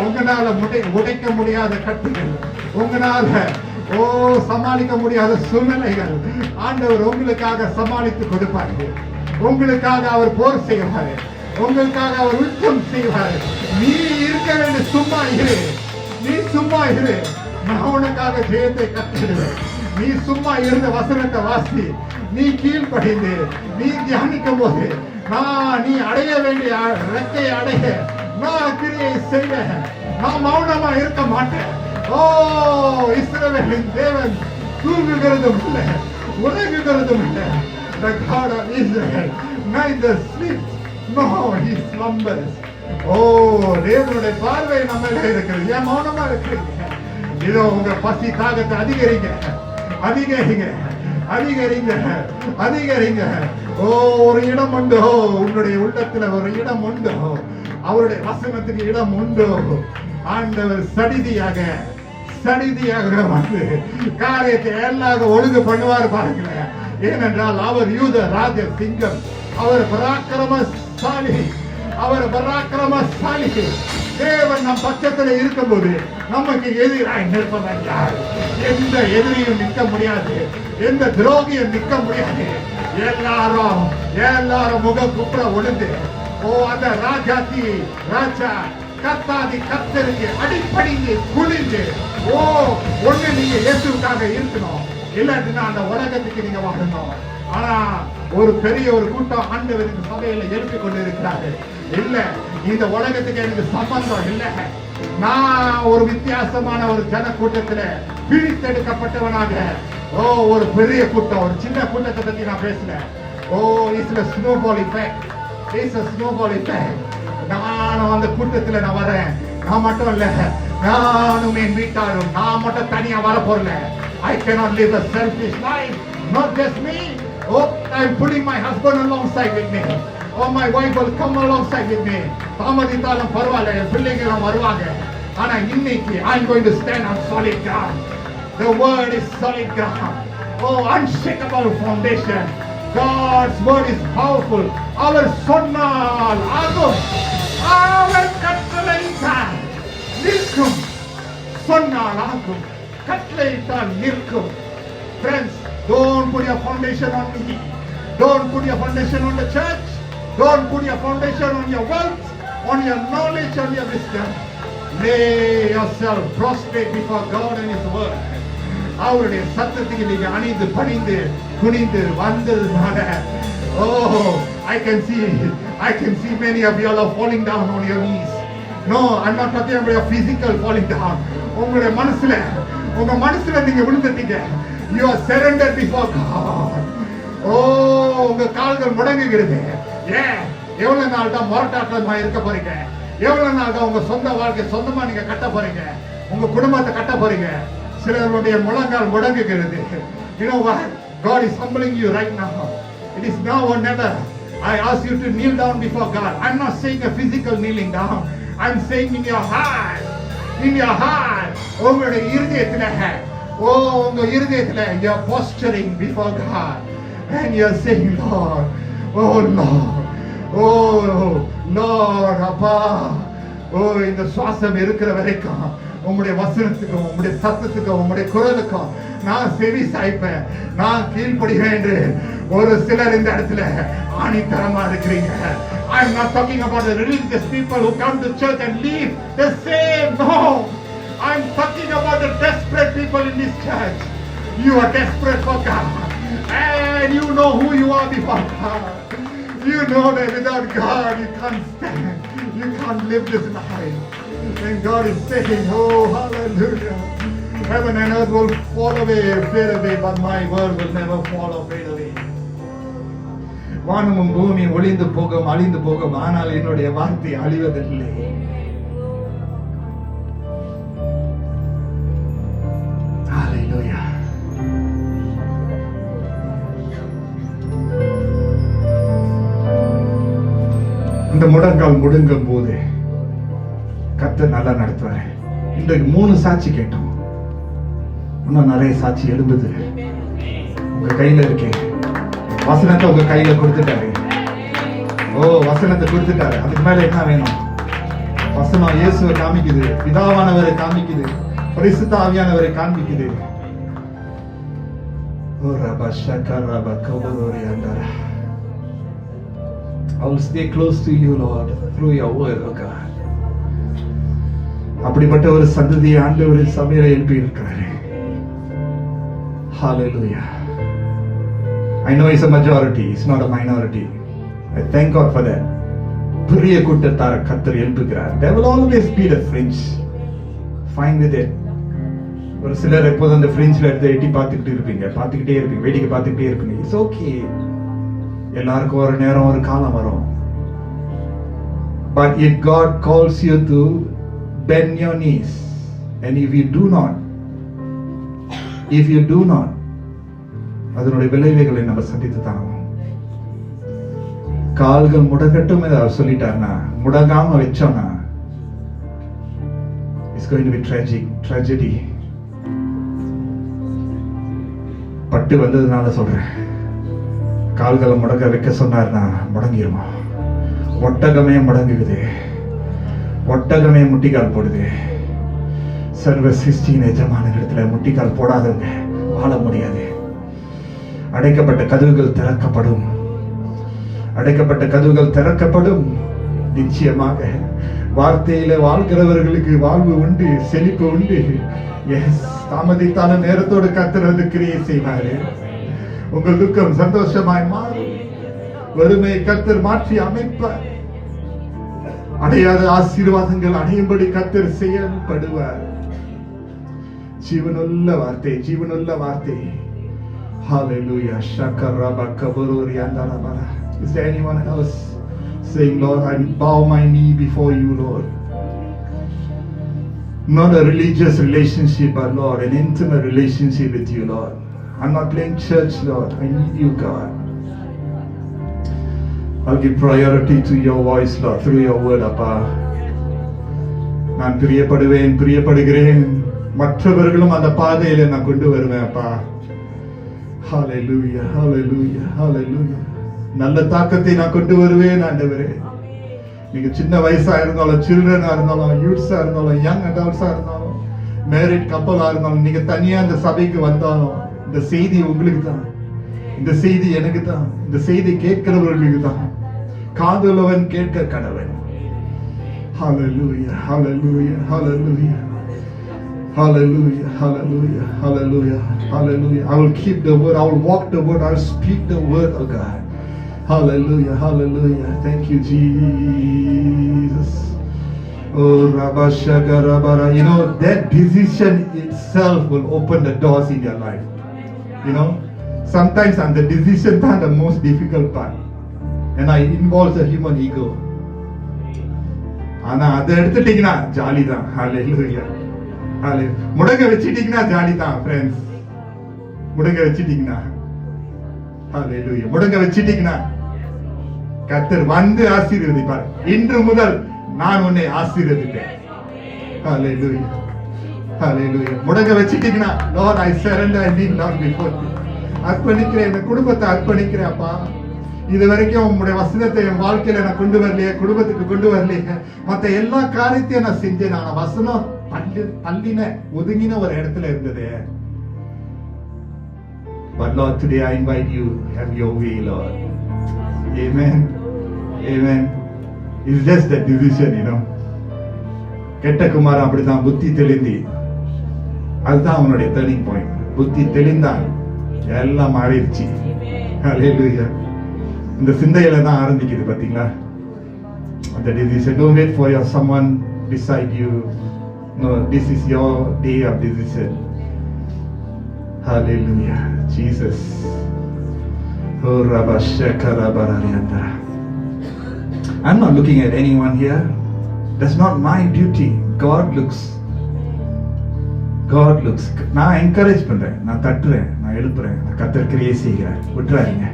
உங்களால உடைக்க முடியாத கட்டுகள், உங்களால சமாளிக்க முடியாத சூழ்நிலைகள் ஆண்டவர் உங்களுக்காக சமாளித்து கொடுப்பாரு. உங்களுக்காக அவர் போர் செய்வாரு, உங்களுக்காக அவர் யுத்தம் செய்வாரு. நீ இருக்க வேண்டிய சும்மா இரு, நான் உனக்காக ஜெயத்தை கட்டிடுவேன். நீ சும்மா இருந்த வசனத்தை வாசி, நீ கீழ்ப்படிந்து நீ தியானிக்கும் போது, நீ அடைய வேண்டிய ரெக்கையை அடைய நான் கிரியை செய்ய, நான் மௌனமா இருக்க மாட்டேன். இஸ்ரவேலின் தேவன் தூங்குகிறதும் இல்லை, உறங்குகிறதும் இல்லை. The God of Israel neither sleeps nor he slumbers. தேவனுடைய பார்வை நம்ம இருக்கிறது. ஏன் மௌனமா இருக்கிறீங்க? இதோ உங்க பசி தாகத்தை அதிகரிங்க. ஒரு இடம் உண்டோ உன்னுடைய உள்ளத்துல, ஒரு இடம் உண்டோ, அவருடைய வசனத்துக்கு இடம் உண்டோ. ஆண்டவர் சடிதியாக வந்து காரியத்தை எல்லாம் ஒழுங்கு பண்ணுவார் பாருங்க. ஏனென்றால் அவர் யூத ராஜ சிங்கம், அவர் பராக்கிரமசாலி. தேவன் நம் பட்சத்துல இருக்கும்போது நமக்கு எதிராய் நிற்பவன் யார்? எந்த எதிரியும் நிற்க முடியாது, எந்த துரோகியும் நிற்க முடியாது. எல்லாரும் முக குப்புற ஒழுந்து அந்த ராஜா கத்தாதி கத்தருக்கு அடிப்படைந்து குளிந்து ஒண்ணு நீங்க இயேசுக்காக இருக்கணும், இல்லாட்டினா அந்த உலகத்துக்கு நீங்க வாழணும். ஆனா ஒரு பெரிய ஒரு கூட்டம் ஆண்டவருக்கு சபையில எழுப்பி கொண்டு இருக்கிறார்கள். இல்ல, இந்த உலகத்துக்கு எனக்கு சம்பந்தம் இல்ல, நான் ஒரு வித்தியாசமான ஒரு ஜன கூட்டத்துல பிரித்தெடுக்கப்பட்டவனாக. ஒரு பெரிய கூட்டம், ஒரு சின்ன கூட்டத்தை பத்தி நான் பேசல. It's a snowball effect. It's a snowball effect. நானும் அந்த கூட்டத்துல நான் வரேன். நான் மட்டும் இல்ல, நானும் என் வீட்டாரும் நான் மட்டும் தனியா வர போறல. I cannot live a selfish life. Not just me. I'm putting my husband alongside with me. My wife will come alongside with me. தாமதித்தாலும் பரவாயில்ல, என் பிள்ளைங்களும் வருவாங்க. ஆனா இன்னைக்கு I'm going to stand on solid ground. The word is solid ground. Unshakable foundation. God's word is powerful. அவர் சொன்னால் ஆகும், அவர் கட்டளையிட்டால் நிற்கும். சொன்னால் ஆகும், கட்டளையிட்டால் நிற்கும். Friends, don't put your foundation on me. Don't put your foundation on the church. Don't put your foundation on your wealth, on your knowledge, on your wisdom. Lay yourself prostrate before God and His word. அவருடைய சத்தத்துக்கு நீங்க அணிந்து பணிந்து குனிந்து வந்ததுனால I can see many of you are falling down on your knees. No, I'm not talking about your physical falling down. உங்க மனசுல நீங்க விழுந்துட்டீங்க. You are surrendered before God. உங்க கால்கள் முடங்குகிறது. எவ்வளவு நாள் தான் மொரட்டாட்டமா இருக்க போறீங்க? எவ்வளவு நாள் தான் உங்க சொந்த வாழ்க்கை சொந்தமா நீங்க கட்ட போறீங்க? உங்க குடும்பத்தை கட்ட போறீங்க? சிலருடைய முழங்கால் முடங்குகிறது. You know what? God is humbling you right now. It is now or never. I ask you to kneel down before God. I'm not saying a physical kneeling down. I'm saying in your heart. In your heart. உங்களுடைய இருதயத்துல you are posturing before God and you are saying, Lord, Lord, அப்பா, இந்த சுவாசம் இருக்கிற வரைக்கும் உங்களுடைய வசனத்துக்கும் உங்களுடைய சத்தத்துக்கும் உங்களுடைய குரலுக்கும் நான் செவி சாய்ப்பேன், நான் கீழ்ப்படிவேன் என்று ஒரு சிலர் இந்த இடத்துல ஆணித்தரமா இருக்கிறீங்க. I'm not talking about the religious people who come to church and leave the same. No, I'm talking about the desperate people in this church. You are desperate for God and you know who you are before God. You know that without God you can't stand, you can't live this life. And God is saying, hallelujah, heaven and earth will fall away, fade away, but my word will never fall or fade away. வானமும் பூமியும் ஒளிந்து போகும், அழிந்து போகும், ஆனால் என்னுடைய வார்த்தை அழிவதில்லை. Hallelujah. இந்த முடங்கால் முடுங்கும் போது கர்த்தர் நல்லா நடத்துவாரு. இன்றைக்கு 3 சாட்சி கேட்டோம், இன்னும் நிறைய சாட்சி எழும்புது. உங்க கையில இருக்கே வசனத்தை உங்க கையில கொடுத்துட்டாரு. வசனத்தை கொடுத்துட்டாரு. அதுக்கு மேல என்ன வேணும்? வசனம் இயேசுவை காமிக்குது, பிதாவானவரை காமிக்குது, பரிசுத்த ஆவியானவரை காண்பிக்குது. I will stay close to you, Lord, through your word, oh God. அப்படிப்பட்ட ஒரு சந்ததியை ஆண்டவர் சபையில எழுப்பி இருக்கிறாரு. Hallelujah. I know it's a majority, it's not a minority. I thank God for that. பெரிய கூட்டத்தார கர்த்தர் எழுப்புகிறார். There will always be the fringe. Fine with it. ஒரு சிலர் எப்போதும் அந்த ஃப்ரிஞ்சில் எடுத்து எட்டி பார்த்துக்கிட்டே இருப்பீங்க, வேடிக்கை பார்த்துக்கிட்டே இருப்பீங்க. இட்ஸ் ஓகே, எல்லாருக்கும் ஒரு நேரம் ஒரு காலம் வரும். But if God calls you to bend your knees, and if you do not, அதனுடைய விளைவுகளை நம்ம சந்தித்து தான் கால்கள் முடங்கட்டும் அவர் சொல்லிட்டார்னா, முடங்காம வச்சோம்னா it's going to be tragedy. பட்டு வந்ததுனால சொல்றேன், கால்களை முடங்க வைக்க சொன்னார்னா முடங்கிருமா? ஒட்டகமே முடங்குது, ஒட்டகமே முட்டிக்கால் போடுது. சர்வ சிருஷ்டியின் எஜமான இடத்துல முட்டிக்கால் போடாதவங்க வாழ முடியாது. அடைக்கப்பட்ட கதவுகள் திறக்கப்படும். அடைக்கப்பட்ட கதவுகள் திறக்கப்படும். நிச்சயமாக வார்த்தையில வாழ்கிறவர்களுக்கு வாழ்வு உண்டு, செழிப்பு உண்டு. தாமதித்தான நேரத்தோடு கர்த்தர் வந்து கிரியை செய்வாரு. உங்கள் துக்கம் சந்தோஷமாய் மாறும். வறுமை கர்த்தர் மாற்றி அமைப்பார். அடையாத ஆசீர்வாதங்கள் அடையும்படி கர்த்தர் செயல்படுவார். ஜீவனுள்ள வார்த்தை, ஜீவனுள்ள வார்த்தை. Hallelujah. Shakaraba kabururi andarabara. Is there anyone else saying, Lord, I bow my knee before you, Lord? Not a religious relationship, but Lord, an intimate relationship with you, Lord. I'm not playing church, Lord. I need you, God. I'll give priority to your voice, Lord, through your word, Appa. நான் பிரியப்படுகிறேன். மற்றவர்களும் அந்த பாதையில நான் கொண்டு வருவேன், அப்பா. Hallelujah, hallelujah, hallelujah. நல்ல தாக்கத்தை நான் கொண்டு வருவேன் ஆண்டவரே. நீங்க சின்ன வயசா இருந்தாலும், சில்ட்ரனா இருந்தாலும், யூத்ஸா இருந்தாலும், யங் அடல்ட்ஸா இருந்தாலும், மேரிட் கப்பலா இருந்தாலும், நீங்க தனியா இந்த சபைக்கு வந்தாலும், இந்த செய்தி உங்களுக்கு தான். இந்த செய்தி எனக்கு தான். இந்த செய்தி கேட்கிறவர்களுக்கு தான். காதுள்ளவன் கேட்க கடவன். Hallelujah, hallelujah, hallelujah. Hallelujah, hallelujah, hallelujah, hallelujah. I will keep the word, I will walk the word, I will speak the word of God. Hallelujah, hallelujah. Thank you, Jesus. Oh, Rabashagarabara. You know, that decision itself will open the doors in your life. You know, sometimes and the decision is the most difficult part. And it involves the human ego. ஆனா அதை எடுத்துட்டீங்கன்னா jolly தான். Hallelujah. முடங்க வச்சிட்டீங்கன்னா jolly தான் friends. முடங்க வச்சிட்டீங்கன்னா ஹalleluya. முடங்க வச்சிட்டீங்கன்னா கர்த்தர் வந்து ஆசீர்வதிப்பார். இன்று முதல் நான் உன்னை ஆசீர்வதிப்பேன். ஹalleluya, ஹalleluya. முடங்க வச்சிட்டீங்கன்னா Lord, I surrender and kneel down before you. அர்ப்பணிக்கிறேன், இந்த குடும்பத்தை அர்ப்பணிக்கிறேன் அப்பா. இது வரைக்கும் உங்களுடைய வசனத்தை என் வாழ்க்கையில நான் கொண்டு வரலையே, குடும்பத்துக்கு கொண்டு வரலையே, மற்ற எல்லா காரியத்தையும் நான் செஞ்சேன். நான் வசனம் தள்ளின ஒதுங்கின ஒரு இடத்துல இருந்தது. But Lord, today I invite you, have your way, Lord. Amen, amen. It's just that decision, you know. கெட்ட குமாரன் அப்படிதான், புத்தி தெளிந்தி. அதுதான் அவனுடைய டர்னிங் பாயிண்ட். புத்தி தெளிந்தான், எல்லாம் மாறிடுச்சு. Hallelujah. இந்த சிந்தையில தான் ஆரம்பிக்குது பாத்தீங்களா அந்த decision. Don't wait for your someone beside you. No, this is your day of decision. Hallelujah, Jesus. Oh, Rabba Shekara Bararianda. I'm not looking at anyone here. That's not my duty. God looks. God looks. நான் encourage பண்றேன், நான் தட்டுறேன், நான் எழுப்புறேன், நான் கர்த்தர் கிரியை செய்கிறேன். விட்டுறாதீங்க.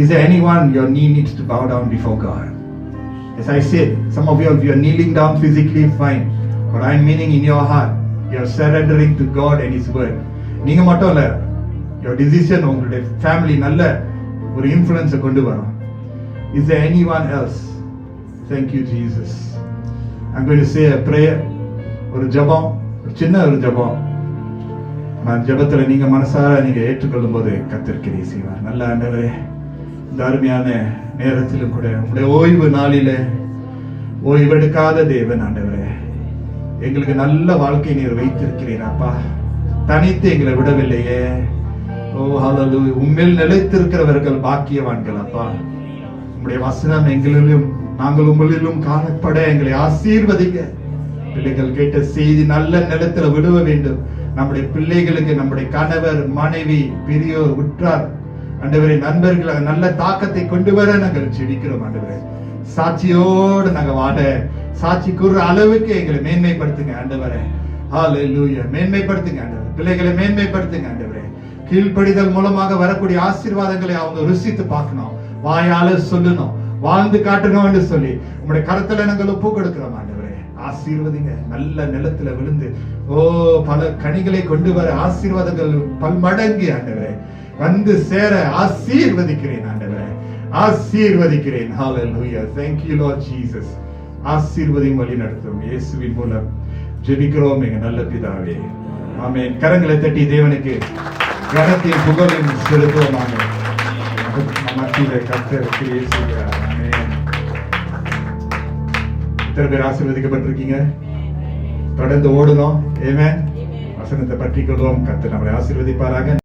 Is there anyone your knee needs to bow down before God? As I said, some of you, if you are kneeling down physically, fine. But I'm meaning in your heart, you are surrendering to God and His word. நீங்க மட்டும் இல்ல, your decision உங்களுடைய family நல்ல ஒரு influence கொண்டு வரும். Is there anyone else? Thank you, Jesus. I'm going to say a prayer. ஒரு ஜெபம், சின்ன ஒரு ஜெபம். நான் ஜெபத்துல நீங்க மனசார நீங்க ஏற்றுக்கொள்ளும் போது கர்த்தர் கிரியை செய்வார். நல்ல ஆண்டவரே, இந்த அருமையான நேரத்திலும் கூட உங்களுடைய ஓய்வு நாளிலே ஓய்வெடுக்காத தேவன் ஆண்டவரே, எங்களுக்கு நல்ல வாழ்க்கை நீர் வைத்திருக்கிறீர் அப்பா. தனித்து எங்களை விடவில்லையே. ஓ ஹalleluya. உம்மில் நிலைத்திருக்கிறவர்கள் பாக்கியவான்கள் அப்பா. உம்முடைய வசனம் எங்களிலும் நாங்கள் உங்களிலும் காணப்பட எங்களை ஆசீர்வதிங்க. பிள்ளைகள் கேட்ட செய்தி நல்ல நிலத்துல விடுவ வேண்டும். நம்முடைய பிள்ளைகளுக்கு, நம்முடைய கணவர், மனைவி, பெரியோர், உற்றார் ஆண்டவரே, நண்பர்கள் நல்ல தாக்கத்தை கொண்டு வர நாங்கள் ஜெபிக்கிறோம் ஆண்டவரே. சாட்சியோடு நாங்க வாட, சாட்சி கூறுற அளவுக்கு எங்களை மேன்மைப்படுத்துங்க ஆண்டவரே. ஹalleluya. மேன்மைப்படுத்துங்க ஆண்டவரே. பிள்ளைகளை மேன்மைப்படுத்துங்க ஆண்டவரே. கீழ்ப்படிதல் மூலமாக வரக்கூடிய ஆசீர்வாதங்களை அவங்க ருசித்து பார்க்கணும், வாயால சொல்லணும், வாழ்ந்து காட்டணும்னு சொல்லி உங்களுடைய கருத்துல நாங்கள் ஒப்பு கொடுக்கிறோம் ஆண்டவரே. ஆசீர்வதிங்க. நல்ல நிலத்துல விழுந்து ஓ பல கனிகளை கொண்டு வர ஆசீர்வாதங்கள் பல்மடங்கு ஆண்டவரே வந்து சேர ஆசீர்வதிக்கிறேன் ஆண்டவரே, ஆசீர்வதிக்கிறேன். Hallelujah. Thank you, Lord Jesus. ஆசீர்வதியும் வழி நடத்தும். இயேசுவின் மூலம் ஜெபிக்கிறோம் எங்க நல்ல பிதாவே, ஆமென். கரங்களை தட்டி தேவனுக்கு கனத்தையும் புகழையும் செலுத்துவோம். ஆமென். மத்தியிலே கர்த்தர் கிரியை செய்கிறார். ஆமென். எத்தனை பேர் ஆசீர்வதிக்கப்பட்டிருக்கீங்க? தொடர்ந்து ஓடணும். ஆமென். வசனத்தை பற்றிக் கொள்வோம். கர்த்தர் நம்மளை ஆசீர்வதிப்பாராக.